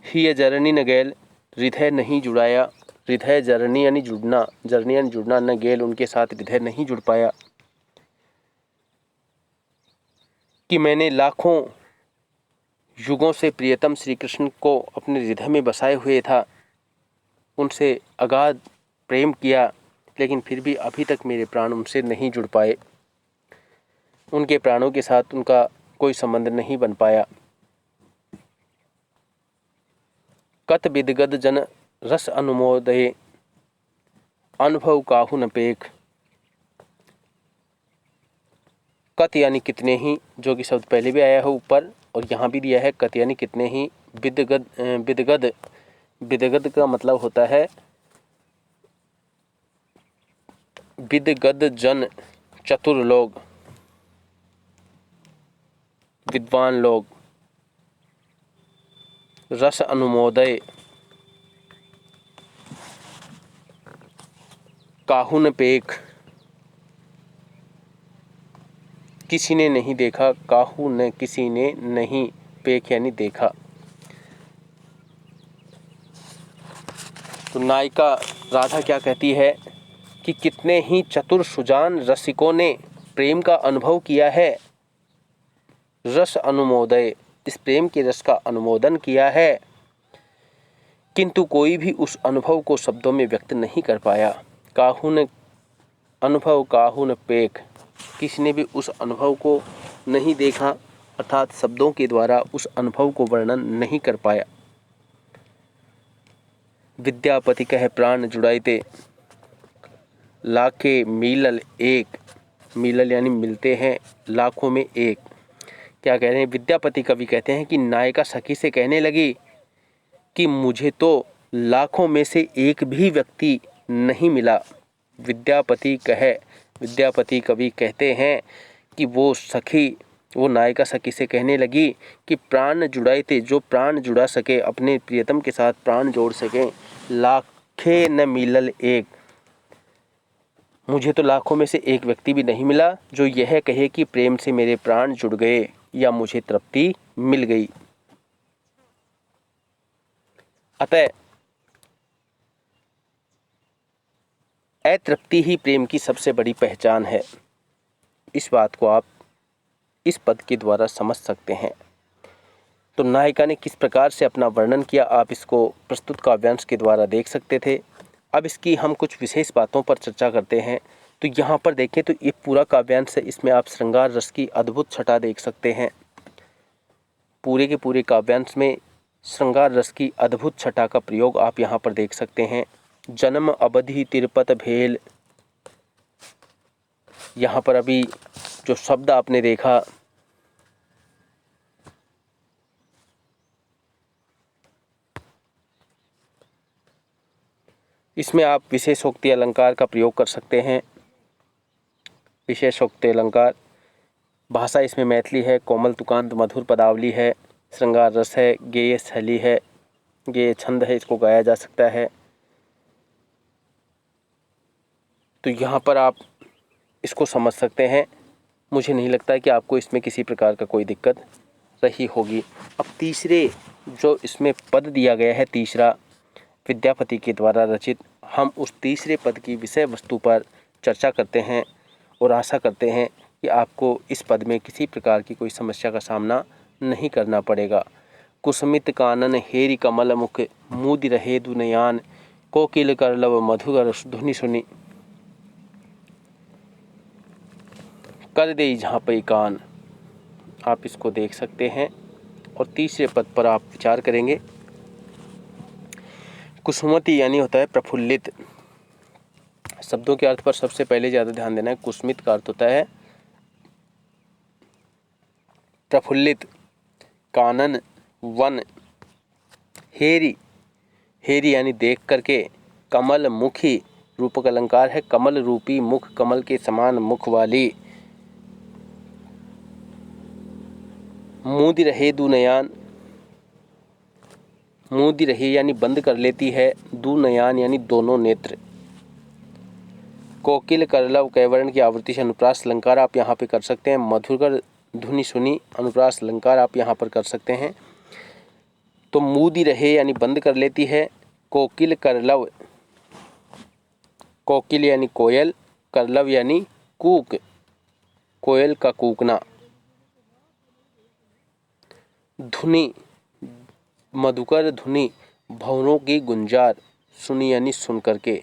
हिय जरनी न गेल हृदय नहीं जुड़ाया, हृदय जरनी यानी जुड़ना, जरनी यानी जुड़ना, न गेल उनके साथ हृदय नहीं जुड़ पाया। कि मैंने लाखों युगों से प्रियतम श्री कृष्ण को अपने हृदय में बसाए हुए था, उनसे अगाध प्रेम किया, लेकिन फिर भी अभी तक मेरे प्राण उनसे नहीं जुड़ पाए, उनके प्राणों के साथ उनका कोई संबंध नहीं बन पाया। कत विदगद जन रस अनुमोदये, अनुभव काहू न पेख। कत यानी कितने ही, जो कि शब्द पहले भी आया है ऊपर और यहाँ भी दिया है। कत यानी कितने ही। विदगद, विदगद, विदगद का मतलब होता है विदगद जन, चतुर लोग, विद्वान लोग। रस अनुमोदय, काहुन पेख, किसी ने नहीं देखा, काहू न किसी ने नहीं, पेख यानी देखा। तो नायिका राधा क्या कहती है कि कितने ही चतुर सुजान रसिकों ने प्रेम का अनुभव किया है। रस अनुमोदय, इस प्रेम के रस का अनुमोदन किया है, किंतु कोई भी उस अनुभव को शब्दों में व्यक्त नहीं कर पाया। काहुन अनुभव, काहुन पेख, किसी ने भी उस अनुभव को नहीं देखा, अर्थात शब्दों के द्वारा उस अनुभव को वर्णन नहीं कर पाया। विद्यापति कहे प्राण जुड़ाइते, लाखे मिलल एक, मिलल यानी मिलते हैं, लाखों में एक। क्या कह रहे हैं, विद्यापति कवि कहते हैं कि नायिका सखी से कहने लगी कि मुझे तो लाखों में से एक भी व्यक्ति नहीं मिला। विद्यापति कवि कहते हैं कि वो सखी, वो नायिका सखी से कहने लगी कि प्राण जुड़ाए थे, जो प्राण जुड़ा सके, अपने प्रियतम के साथ प्राण जोड़ सके, लाखे न मिलल एक, मुझे तो लाखों में से एक व्यक्ति भी नहीं मिला जो यह कहे कि प्रेम से मेरे प्राण जुड़ गए या मुझे तृप्ति मिल गई। अतः अतृप्ति ही प्रेम की सबसे बड़ी पहचान है। इस बात को आप इस पद के द्वारा समझ सकते हैं। तो नायिका ने किस प्रकार से अपना वर्णन किया, आप इसको प्रस्तुत काव्यांश के द्वारा देख सकते थे। अब इसकी हम कुछ विशेष बातों पर चर्चा करते हैं। तो यहाँ पर देखें तो ये पूरा काव्यांश है, इसमें आप श्रृंगार रस की अद्भुत छटा देख सकते हैं। पूरे के पूरे काव्यांश में श्रृंगार रस की अद्भुत छटा का प्रयोग आप यहाँ पर देख सकते हैं। जन्म अवधि तिरुपत भेल, यहाँ पर अभी जो शब्द आपने देखा इसमें आप विशेषोक्ति अलंकार का प्रयोग कर सकते हैं। विशेषोक्ति अलंकार, भाषा इसमें मैथिली है, कोमल तुकांत मधुर पदावली है, श्रृंगार रस है, गेय शैली है, गेय छंद है, इसको गाया जा सकता है। तो यहाँ पर आप इसको समझ सकते हैं। मुझे नहीं लगता है कि आपको इसमें किसी प्रकार का कोई दिक्कत रही होगी। अब तीसरे जो इसमें पद दिया गया है, तीसरा विद्यापति के द्वारा रचित, हम उस तीसरे पद की विषय वस्तु पर चर्चा करते हैं और आशा करते हैं कि आपको इस पद में किसी प्रकार की कोई समस्या का सामना नहीं करना पड़ेगा। कुसुमित कानन हेरि कमल मुख, मुदि रहे दुनयान, कोकिल कर लव मधुकर धुनि सुनि, कर दे झाँपई कान। आप इसको देख सकते हैं और तीसरे पद पर आप विचार करेंगे। कुसुमति यानी होता है प्रफुल्लित। शब्दों के अर्थ पर सबसे पहले ज़्यादा ध्यान देना है। कुसुमित का अर्थ होता है प्रफुल्लित, कानन वन, हेरी, हेरी यानी देख करके, कमल मुखी रूपक अलंकार है, कमल रूपी मुख, कमल के समान मुख वाली, मूदि रहे दुनयान, मूदि रहे यानी बंद कर लेती है, दुनयान यानी दोनों नेत्र, कोकिल करलव कैवर्ण की आवृत्ति से अनुप्रास अलंकार आप यहाँ पे कर सकते हैं, मधुकर धुनि सुनी अनुप्रास अलंकार आप यहाँ पर कर सकते हैं। तो मूदि रहे यानी बंद कर लेती है, कोकिल करलव, कोकिल यानी कोयल, करलव यानी कूक, कोयल का कूकना, धुनि मधुकर धुनि भंवरों की गुंजार, सुनी यानी सुन करके।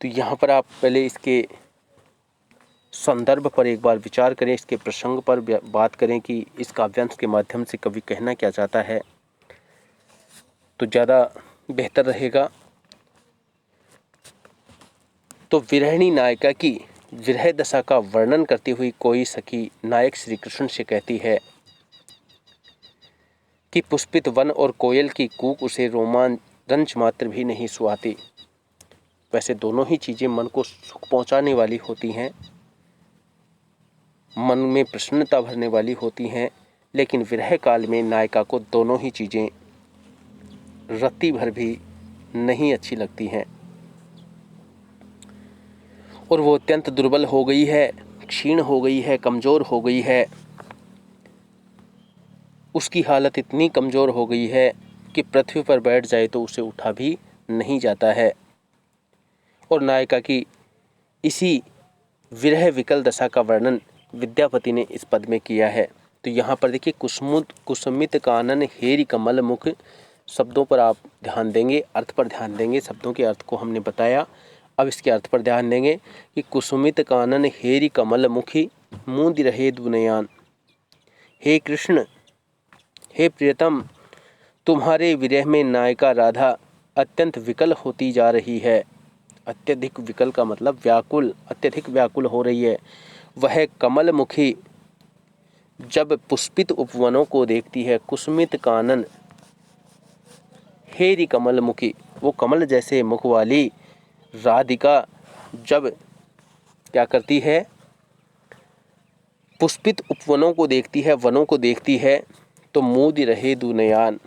तो यहाँ पर आप पहले इसके संदर्भ पर एक बार विचार करें, इसके प्रसंग पर बात करें कि इस काव्यांश के माध्यम से कवि कहना क्या चाहता है, तो ज़्यादा बेहतर रहेगा। तो विरहिणी नायिका की विरह दशा का वर्णन करती हुई कोई सखी नायक श्री कृष्ण से कहती है कि पुष्पित वन और कोयल की कूक उसे रोमांच मात्र भी नहीं सुहाती। वैसे दोनों ही चीज़ें मन को सुख पहुंचाने वाली होती हैं, मन में प्रसन्नता भरने वाली होती हैं, लेकिन विरह काल में नायिका को दोनों ही चीज़ें रत्ती भर भी नहीं अच्छी लगती हैं और वो अत्यंत दुर्बल हो गई है, क्षीण हो गई है, कमज़ोर हो गई है। उसकी हालत इतनी कमज़ोर हो गई है कि पृथ्वी पर बैठ जाए तो उसे उठा भी नहीं जाता है। और नायिका की इसी विरह विकल दशा का वर्णन विद्यापति ने इस पद में किया है। तो यहाँ पर देखिए, कुसुमित कानन हेरि कमल मुख, शब्दों पर आप ध्यान देंगे, अर्थ पर ध्यान देंगे। शब्दों के अर्थ को हमने बताया, अब इसके अर्थ पर ध्यान देंगे कि कुसुमित कानन हेरि कमल मुखी, मूंदि रहे दुनयान। हे कृष्ण, हे प्रियतम, तुम्हारे विरह में नायिका राधा अत्यंत विकल होती जा रही है। अत्यधिक विकल का मतलब व्याकुल, अत्यधिक व्याकुल हो रही है। वह कमल मुखी जब पुष्पित उपवनों को देखती है, कुसुमित कानन हेरी कमल मुखी, वो कमल जैसे मुख वाली राधिका जब क्या करती है, पुष्पित उपवनों को देखती है, वनों को देखती है, तो मूदि रहे दुनयान,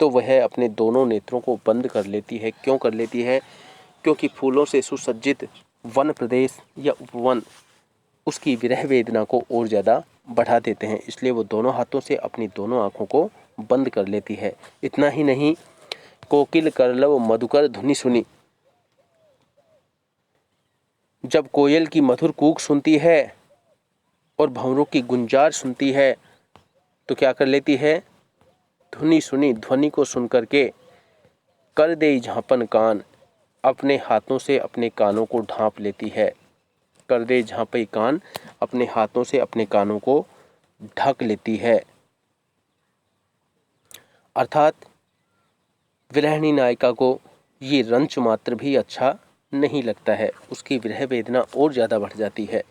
तो वह अपने दोनों नेत्रों को बंद कर लेती है। क्यों कर लेती है? क्योंकि फूलों से सुसज्जित वन प्रदेश या उपवन उसकी विरह वेदना को और ज़्यादा बढ़ा देते हैं, इसलिए वो दोनों हाथों से अपनी दोनों आँखों को बंद कर लेती है। इतना ही नहीं, कोकिल करलव मधुकर धुनि सुनी, जब कोयल की मधुर कूक सुनती है और भंवरों की गुंजार सुनती है तो क्या कर लेती है, धुनि सुनी, ध्वनि को सुन करके कर दे झाँपन कान, अपने हाथों से अपने कानों को ढांप लेती है। कर दे झाँपई कान, अपने हाथों से अपने कानों को ढक लेती है। अर्थात विरहिणी नायिका को ये रंच मात्र भी अच्छा नहीं लगता है, उसकी विरह वेदना और ज़्यादा बढ़ जाती है।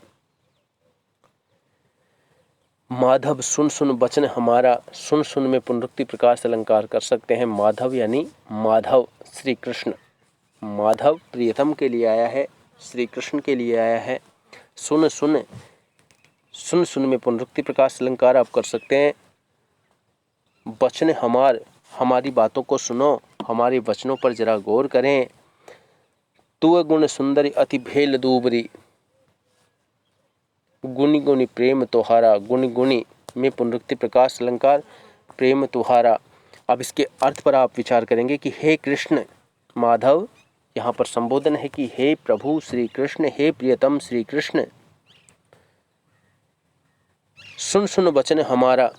माधव सुन सुन बचन हमारा, सुन सुन में पुनरुक्ति प्रकाश अलंकार कर सकते हैं। माधव यानी माधव श्री कृष्ण, माधव प्रियतम के लिए आया है, श्री कृष्ण के लिए आया है। सुन सुन, सुन सुन में पुनरुक्ति प्रकाश अलंकार आप कर सकते हैं। वचन हमारी बातों को सुनो, हमारे वचनों पर जरा गौर करें। तू गुण सुंदरी अति भेल दूबरी, गुनी गुनी प्रेम तुहारा, गुनी गुनी में पुनरुक्ति प्रकाश अलंकार, प्रेम तुहारा। अब इसके अर्थ पर आप विचार करेंगे कि हे कृष्ण माधव, यहाँ पर संबोधन है कि हे प्रभु श्री कृष्ण, हे प्रियतम श्री कृष्ण, सुन सुन वचन हमारा,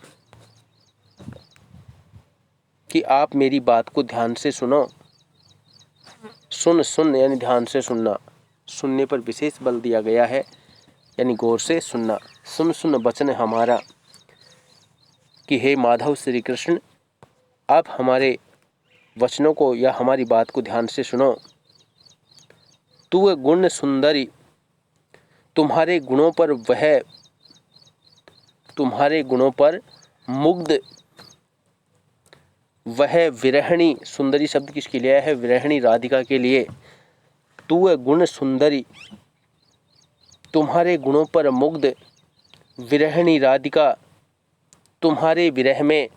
कि आप मेरी बात को ध्यान से सुनो। सुन सुन यानी ध्यान से सुनना, सुनने पर विशेष बल दिया गया है, यानी गौर से सुनना। सुन सुन वचन हमारा, कि हे माधव श्री कृष्ण, आप हमारे वचनों को या हमारी बात को ध्यान से सुनो। तू गुण सुंदरी, तुम्हारे गुणों पर तुम्हारे गुणों पर मुग्ध वह विरहणी, सुंदरी शब्द किसके लिए है? विरहणी राधिका के लिए। तू गुण सुंदरी, तुम्हारे गुणों पर मुग्ध विरहणी राधिका, तुम्हारे विरह में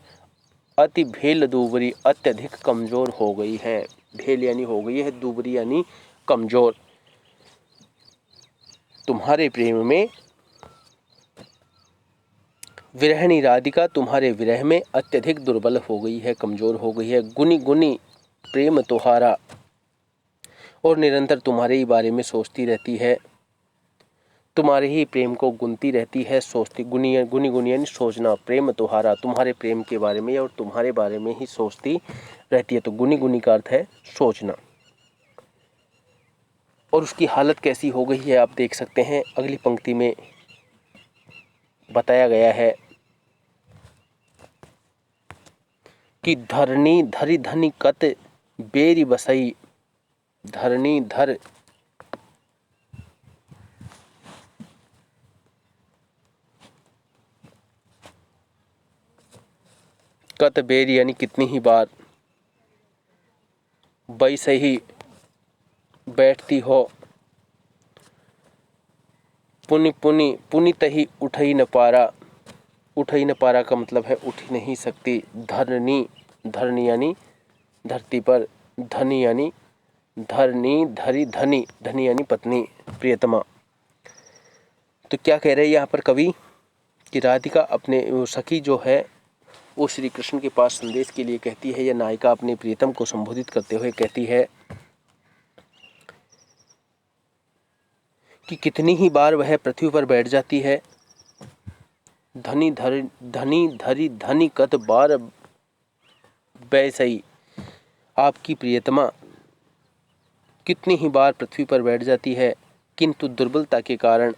अति भेल दूबरी, अत्यधिक कमजोर हो गई है। भेल यानी हो गई है, दूबरी यानी कमजोर। तुम्हारे प्रेम में विरहणी राधिका तुम्हारे विरह में अत्यधिक दुर्बल हो गई है, कमजोर हो गई है। गुनी गुनी प्रेम तुहारा, और निरंतर तुम्हारे ही बारे में सोचती रहती है, तुम्हारे ही प्रेम को गुनती रहती है, सोचती। गुनी गुनी यानी सोचना, प्रेम तुहारा, तुम्हारे प्रेम के बारे में और तुम्हारे बारे में ही सोचती रहती है। तो गुनी गुनी का अर्थ है सोचना। और उसकी हालत कैसी हो गई है आप देख सकते हैं, अगली पंक्ति में बताया गया है कि धरणी धरि धनि कत बेरी बसई, धरणी धर कत बेरी यानी कितनी ही बार, बैसे ही बैठती हो, पुनि पुनि पुनित ही उठई न पारा, उठई न पारा का मतलब है उठ ही नहीं सकती। धरणी, धरणी यानी धरती पर, धनी यानी धरणी धरी धनी, धनी यानी पत्नी, प्रियतमा। तो क्या कह रहे हैं यहाँ पर कवि कि राधिका अपने सखी जो है वो श्री कृष्ण के पास संदेश के लिए कहती है, या नायिका अपने प्रियतम को संबोधित करते हुए कहती है कि कितनी ही बार वह पृथ्वी पर बैठ जाती है। धनी धरी धनी कत बार बैसई, आपकी प्रियतमा कितनी ही बार पृथ्वी पर बैठ जाती है, किंतु दुर्बलता के कारण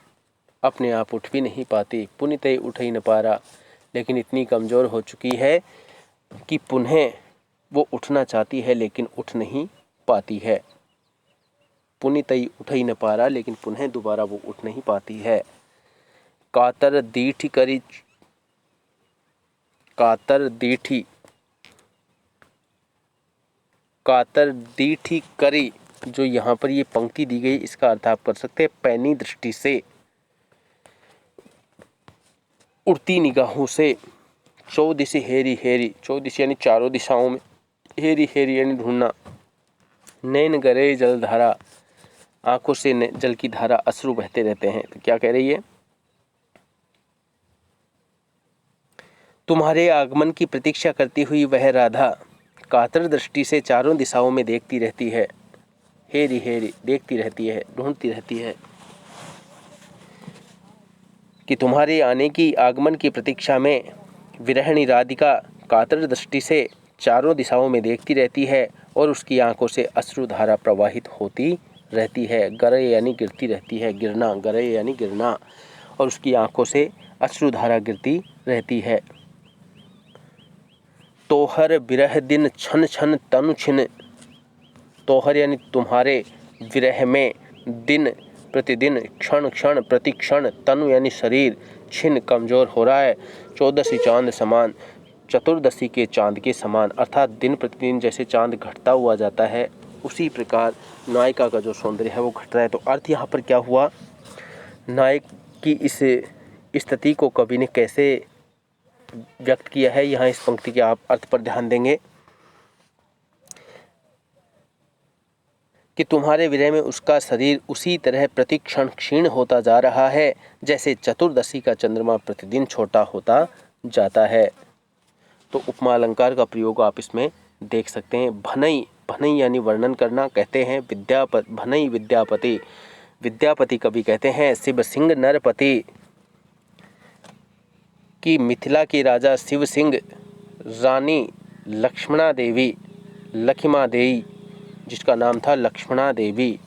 अपने आप उठ भी नहीं पाती। पुनित उठ ही न पारा, लेकिन इतनी कमज़ोर हो चुकी है कि पुनः वो उठना चाहती है लेकिन उठ नहीं पाती है। पुनित उठ ही न पारा, लेकिन पुनः दोबारा वो उठ नहीं पाती है। कातर दीठी करी, कातर दीठी, कातर दीठी करी, जो यहाँ पर ये पंक्ति दी गई इसका अर्थ आप कर सकते हैं पैनी दृष्टि से, उड़ती निगाहों से, चौदिश हेरी हेरी, चौदिश यानी चारों दिशाओं में, हेरी हेरी यानी ढूंढना, नैन गरे जलधारा, आंखों से जल की धारा, अश्रु बहते रहते हैं। तो क्या कह रही है? तुम्हारे आगमन की प्रतीक्षा करती हुई वह राधा कातर दृष्टि से चारों दिशाओं में देखती रहती है, हेरी हेरी देखती रहती है, ढूंढती रहती है कि तुम्हारे आने की, आगमन की प्रतीक्षा में विरहणी राधिका कातर दृष्टि से चारों दिशाओं में देखती रहती है और उसकी आंखों से अश्रुधारा प्रवाहित होती रहती है। गरय यानी गिरती रहती है, गिरना, गरय यानी गिरना, और उसकी आंखों से अश्रुधारा गिरती रहती है। तोहर बिरह दिन छन छन तनु छिन, तोहर यानी तुम्हारे, विरह में दिन प्रतिदिन क्षण क्षण प्रतिक्षण तनु यानी शरीर छिन्न कमजोर हो रहा है। चौदसी चांद समान, चतुर्दशी के चांद के समान, अर्थात दिन प्रतिदिन जैसे चांद घटता हुआ जाता है उसी प्रकार नायिका का जो सौंदर्य है वो घट रहा है। तो अर्थ यहाँ पर क्या हुआ, नायक की इस स्थिति को कवि ने कैसे व्यक्त किया है, यहाँ इस पंक्ति के आप अर्थ पर ध्यान देंगे कि तुम्हारे विरह में उसका शरीर उसी तरह प्रतिक्षण क्षीण होता जा रहा है जैसे चतुर्दशी का चंद्रमा प्रतिदिन छोटा होता जाता है। तो उपमा अलंकार का प्रयोग आप इसमें देख सकते हैं। भनई, भनई यानी वर्णन करना, कहते हैं विद्यापति, भनई विद्यापति, विद्यापति कवि कहते हैं शिव सिंह नरपति कि मिथिला के राजा शिव सिंह, रानी लक्ष्मणा देवी, लखिमा देवी जिसका नाम था लक्ष्मणा देवी,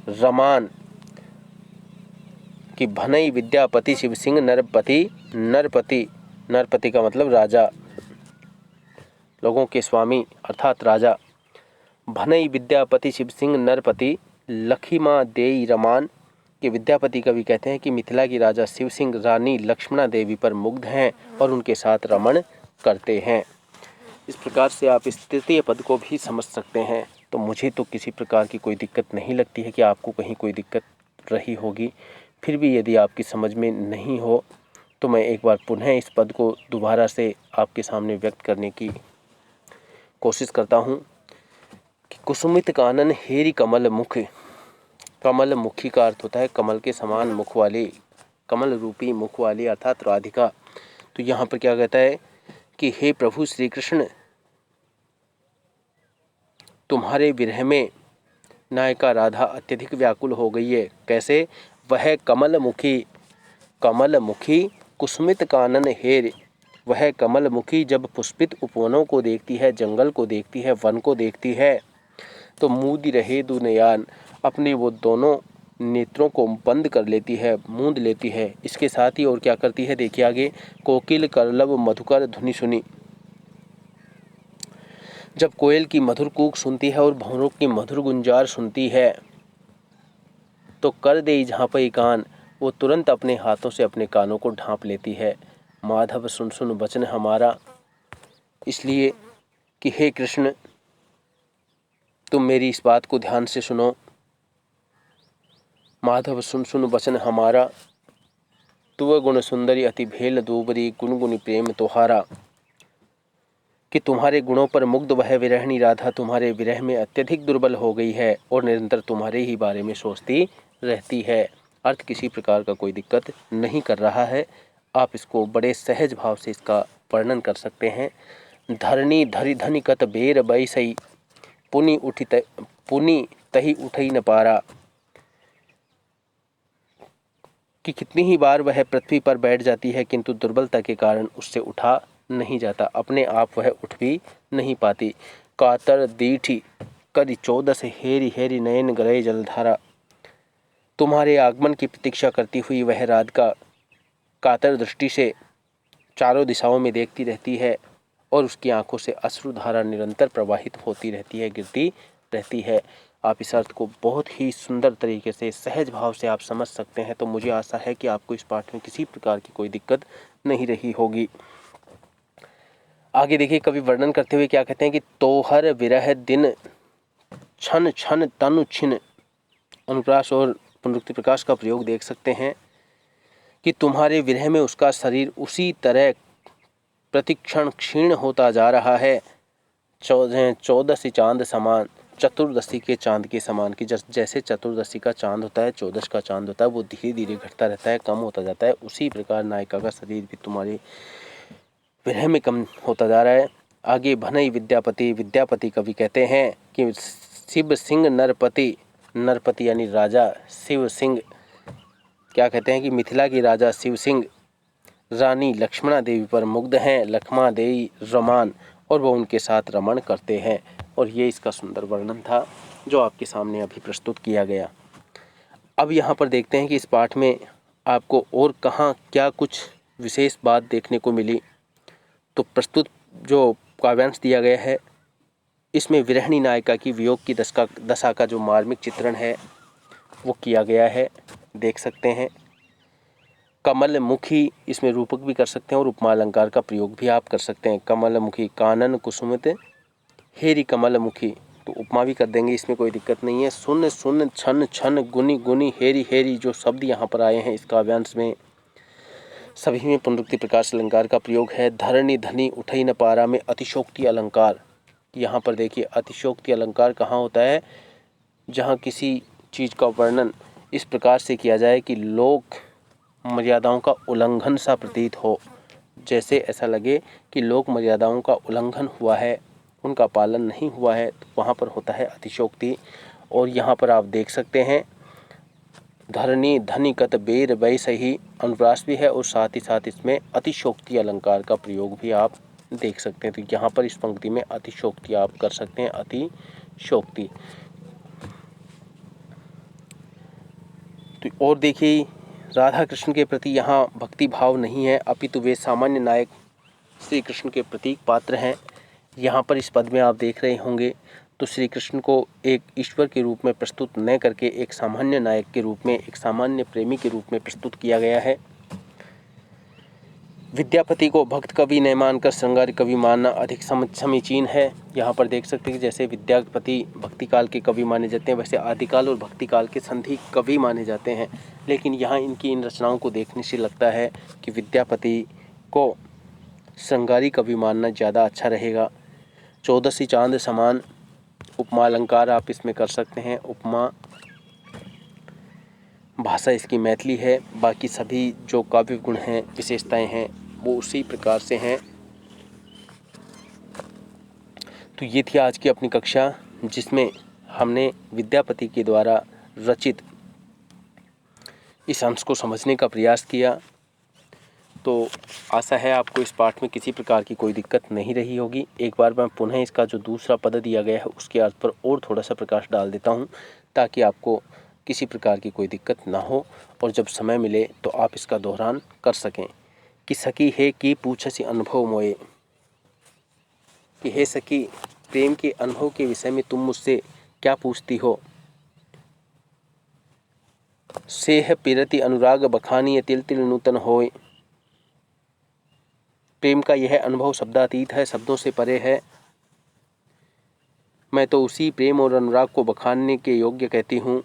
रमान कि भनई विद्यापति शिव सिंह नरपति, नरपति, नरपति का मतलब राजा, लोगों के स्वामी अर्थात राजा। भनई विद्यापति शिव सिंह नरपति, लखिमा देई रमान के विद्यापति कवि कहते हैं कि मिथिला की राजा शिव सिंह रानी लक्ष्मणा देवी पर मुग्ध हैं और उनके साथ रमण करते हैं। इस प्रकार से आप इस तृतीय पद को भी समझ सकते हैं। तो मुझे तो किसी प्रकार की कोई दिक्कत नहीं लगती है कि आपको कहीं कोई दिक्कत रही होगी। फिर भी यदि आपकी समझ में नहीं हो तो मैं एक बार पुनः इस पद को दोबारा से आपके सामने व्यक्त करने की कोशिश करता हूँ कि कुसुमित कानन हेरी कमल मुख, कमल मुखी का अर्थ होता है कमल के समान मुख वाली, कमल रूपी मुख वाली अर्थात राधिका। तो यहाँ पर क्या कहता है कि हे प्रभु श्री कृष्ण, तुम्हारे विरह में नायिका राधा अत्यधिक व्याकुल हो गई है। कैसे, वह कमल मुखी, कमल मुखी कुसुमित कानन हेर, वह कमल मुखी जब पुष्पित उपवनों को देखती है, जंगल को देखती है, वन को देखती है तो मूदी रहे दुनयान, अपने वो दोनों नेत्रों को बंद कर लेती है, मूंद लेती है। इसके साथ ही और क्या करती है, देखिए आगे, कोकिल करलब मधुकर धुनि सुनी, जब कोयल की मधुर कूक सुनती है और भंवरों की मधुर गुंजार सुनती है तो कर दे झांपई कान, वो तुरंत अपने हाथों से अपने कानों को ढांप लेती है। माधव सुन सुन वचन हमारा, इसलिए कि हे कृष्ण तुम मेरी इस बात को ध्यान से सुनो। माधव सुन सुन वचन हमारा, तुव गुण सुंदरी अति भेल दूबरी, गुण गुण प्रेम तोहारा, कि तुम्हारे गुणों पर मुग्ध वह विरहणी राधा तुम्हारे विरह में अत्यधिक दुर्बल हो गई है और निरंतर तुम्हारे ही बारे में सोचती रहती है। अर्थ किसी प्रकार का कोई दिक्कत नहीं कर रहा है, आप इसको बड़े सहज भाव से इसका वर्णन कर सकते हैं। धरणी धरि धनि कत बेर बैसई, पुनि तही उठई न पारा, कि कितनी ही बार वह पृथ्वी पर बैठ जाती है किंतु दुर्बलता के कारण उससे उठा नहीं जाता, अपने आप वह उठ भी नहीं पाती। कातर दीठी करी 14 हेरी हेरी नयन गरय जलधारा, तुम्हारे आगमन की प्रतीक्षा करती हुई वह राधिका कातर दृष्टि से चारों दिशाओं में देखती रहती है और उसकी आंखों से अश्रुधारा निरंतर प्रवाहित होती रहती है, गिरती रहती है। आप इस अर्थ को बहुत ही सुंदर तरीके से सहज भाव से आप समझ सकते हैं। तो मुझे आशा है कि आपको इस पाठ में किसी प्रकार की कोई दिक्कत नहीं रही होगी। आगे देखिए कवि वर्णन करते हुए क्या कहते हैं कि तोहर विरह दिन छन छन तनु छिन, अनुप्रास और पुनरुक्ति प्रकाश का प्रयोग देख सकते हैं कि तुम्हारे विरह में उसका शरीर उसी तरह प्रतिक्षण क्षीण होता जा रहा है, 14 चांद समान, चतुर्दशी के चांद के समान, कि जैसे चतुर्दशी का चांद होता है, 14 का चांद होता है, वो धीरे धीरे घटता रहता है, कम होता जाता है, उसी प्रकार नायिका का शरीर भी तुम्हारे विरह में कम होता जा रहा है। आगे भनई विद्यापति, विद्यापति कवि कहते हैं कि शिव सिंह नरपति, नरपति यानी राजा शिव सिंह क्या कहते हैं कि मिथिला की राजा शिव सिंह रानी लक्ष्मणा देवी पर मुग्ध हैं, लखमा देवी रमान, और वह उनके साथ रमण करते हैं। और ये इसका सुंदर वर्णन था जो आपके सामने अभी प्रस्तुत किया गया। अब यहाँ पर देखते हैं कि इस पाठ में आपको और कहाँ क्या कुछ विशेष बात देखने को मिली। तो प्रस्तुत जो काव्यांश दिया गया है इसमें विरहिणी नायिका की वियोग की दशा का जो मार्मिक चित्रण है वो किया गया है, देख सकते हैं। कमल मुखी इसमें रूपक भी कर सकते हैं और उपमा अलंकार का प्रयोग भी आप कर सकते हैं। कमल मुखी कानन कुसुमित हेरी कमल मुखी, तो उपमा भी कर देंगे, इसमें कोई दिक्कत नहीं है। सुन सुन छन छन गुनी गुनी हेरी हेरी, जो शब्द यहाँ पर आए हैं इस काव्यांश में सभी में पुनरुक्ति प्रकाश अलंकार का प्रयोग है। धरणी धनी उठई न पारा में अतिशोक्ति अलंकार, यहाँ पर देखिए अतिशोक्ति अलंकार कहाँ होता है, जहाँ किसी चीज़ का वर्णन इस प्रकार से किया जाए कि लोक मर्यादाओं का उल्लंघन सा प्रतीत हो, जैसे ऐसा लगे कि लोक मर्यादाओं का उल्लंघन हुआ है, उनका पालन नहीं हुआ है, तो वहाँ पर होता है अतिशोक्ति। और यहाँ पर आप देख सकते हैं धरणी धनी कत बेर वै सही अनुप्रास भी है और साथ ही साथ इसमें अतिशोक्ति अलंकार का प्रयोग भी आप देख सकते हैं। तो यहाँ पर इस पंक्ति में अतिशोक्ति आप कर सकते हैं, अतिशोक्ति। तो और देखिए राधा कृष्ण के प्रति यहाँ भक्ति भाव नहीं है, अपितु वे सामान्य नायक श्री कृष्ण के प्रतीक पात्र हैं। यहाँ पर इस पद में आप देख रहे होंगे तो श्री कृष्ण को एक ईश्वर के रूप में प्रस्तुत न करके एक सामान्य नायक के रूप में, एक सामान्य प्रेमी के रूप में प्रस्तुत किया गया है। विद्यापति को भक्त कवि न मानकर श्रृंगार कवि मानना अधिक समीचीन है। यहाँ पर देख सकते हैं कि जैसे विद्यापति भक्ति काल के कवि माने जाते हैं, वैसे आदिकाल और भक्ति काल के संधि कवि माने जाते हैं। लेकिन यहाँ इनकी इन रचनाओं को देखने से लगता है कि विद्यापति को श्रृंगारी कवि मानना ज़्यादा अच्छा रहेगा। 14 चांद समान उपमा अलंकार आप इसमें कर सकते हैं। उपमा भाषा इसकी मैथिली है, बाकी सभी जो काव्य गुण हैं, विशेषताएं हैं, वो उसी प्रकार से हैं। तो ये थी आज की अपनी कक्षा, जिसमें हमने विद्यापति के द्वारा रचित इस अंश को समझने का प्रयास किया। तो आशा है आपको इस पाठ में किसी प्रकार की कोई दिक्कत नहीं रही होगी। एक बार मैं पुनः इसका जो दूसरा पद दिया गया है उसके अर्थ पर और थोड़ा सा प्रकाश डाल देता हूँ, ताकि आपको किसी प्रकार की कोई दिक्कत ना हो और जब समय मिले तो आप इसका दोहरान कर सकें। कि सखी है कि पूछसी अनुभव मोए, कि हे सखी प्रेम के अनुभव के विषय में तुम मुझसे क्या पूछती हो। सेह पिरति अनुराग बखानी तिल तिल नूतन होए, प्रेम का यह अनुभव शब्दातीत है, शब्दों से परे है। मैं तो उसी प्रेम और अनुराग को बखानने के योग्य कहती हूँ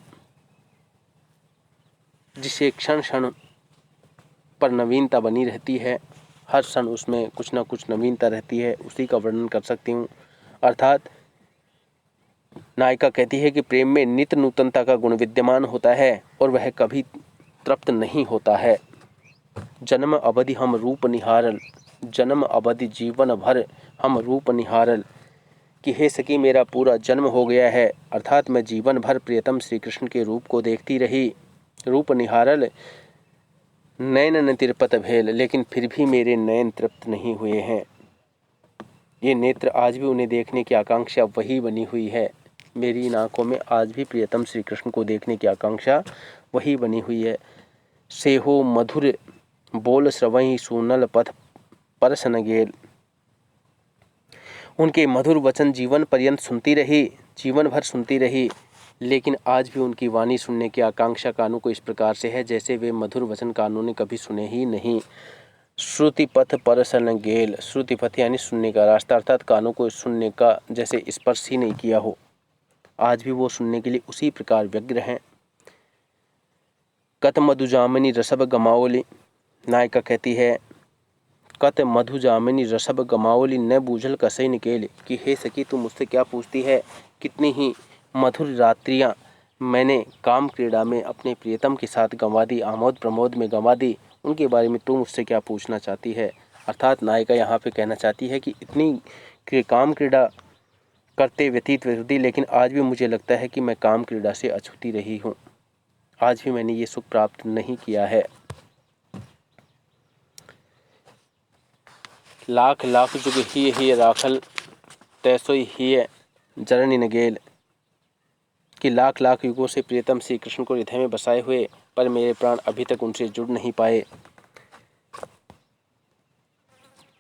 जिसे क्षण क्षण पर नवीनता बनी रहती है, हर क्षण उसमें कुछ ना कुछ नवीनता रहती है, उसी का वर्णन कर सकती हूँ। अर्थात नायिका कहती है कि प्रेम में नित्य नूतनता का गुण विद्यमान होता है और वह कभी तृप्त नहीं होता है। जन्म अवधि हम रूप निहारल, जन्म अवधि जीवन भर हम रूप निहारल, कि हे सखी मेरा पूरा जन्म हो गया है, अर्थात मैं जीवन भर प्रियतम श्री कृष्ण के रूप को देखती रही। रूप निहारल नयन न तिरपत भेल, लेकिन फिर भी मेरे नयन तृप्त नहीं हुए हैं। ये नेत्र आज भी उन्हें देखने की आकांक्षा वही बनी हुई है। मेरी इन आँखों में आज भी प्रियतम श्री कृष्ण को देखने की आकांक्षा वही बनी हुई है। सेहो मधुर बोल श्रवई सुनल पथ परस न गेल, उनके मधुर वचन जीवन पर्यंत सुनती रही, जीवन भर सुनती रही, लेकिन आज भी उनकी वाणी सुनने की आकांक्षा कानों को इस प्रकार से है जैसे वे मधुर वचन कानों ने कभी सुने ही नहीं। श्रुति पथ परस न गेल, श्रुति पथ यानी सुनने का रास्ता, अर्थात कानों को सुनने का जैसे स्पर्श ही नहीं किया हो, आज भी वो सुनने के लिए उसी प्रकार व्यग्र हैं। कत मधु जामिनी रसब गमाओली, नायिका कहती है कत मधु जामिनी रसब गमाओली न बूझल कसई निकेल, कि हे सखी तू मुझसे क्या पूछती है, कितनी ही मधुर रात्रियां मैंने काम क्रीड़ा में अपने प्रियतम के साथ गंवा दी, आमोद प्रमोद में गंवा दी, उनके बारे में तू मुझसे क्या पूछना चाहती है। अर्थात नायिका यहाँ पे कहना चाहती है कि इतनी काम क्रीड़ा करते व्यतीत व्यतीत, लेकिन आज भी मुझे लगता है कि मैं काम क्रीड़ा से अछूती रही हूँ, आज भी मैंने ये सुख प्राप्त नहीं किया है। लाख लाख जुग ही राखल तैसो ही जरनी न गेल, कि लाख लाख युगों से प्रियतम श्री कृष्ण को हृदय में बसाए हुए पर मेरे प्राण अभी तक उनसे जुड़ नहीं पाए।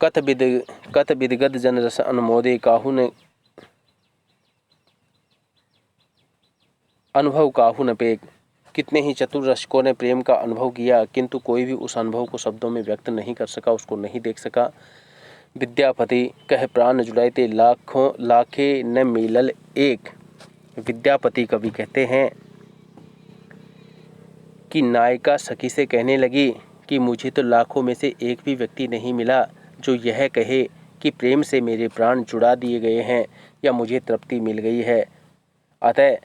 कत विदगत जन रस अनुमोदे, काहू ने अनुभव काहू न पेग। कितने ही चतुर रसिकों ने प्रेम का अनुभव किया, किंतु कोई भी उस अनुभव को शब्दों में व्यक्त नहीं कर सका, उसको नहीं देख सका। विद्यापति कह प्राण जुड़ाए ते लाखों लाखे न मिलल एक। विद्यापति कवि कहते हैं कि नायिका सखी से कहने लगी कि मुझे तो लाखों में से एक भी व्यक्ति नहीं मिला जो यह कहे कि प्रेम से मेरे प्राण जुड़ा दिए गए हैं या मुझे तृप्ति मिल गई है। अतः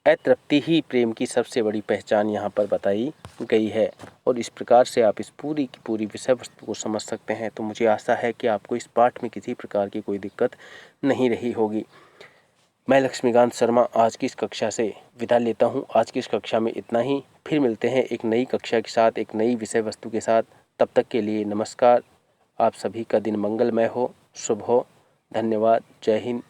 अतृप्ति ही प्रेम की सबसे बड़ी पहचान यहाँ पर बताई गई है। और इस प्रकार से आप इस पूरी की पूरी विषय वस्तु को समझ सकते हैं। तो मुझे आशा है कि आपको इस पाठ में किसी प्रकार की कोई दिक्कत नहीं रही होगी। मैं लक्ष्मीकांत शर्मा आज की इस कक्षा से विदा लेता हूँ। आज की इस कक्षा में इतना ही। फिर मिलते हैं एक नई कक्षा के साथ, एक नई विषय वस्तु के साथ। तब तक के लिए नमस्कार। आप सभी का दिन मंगलमय हो, शुभ हो। धन्यवाद। जय हिंद,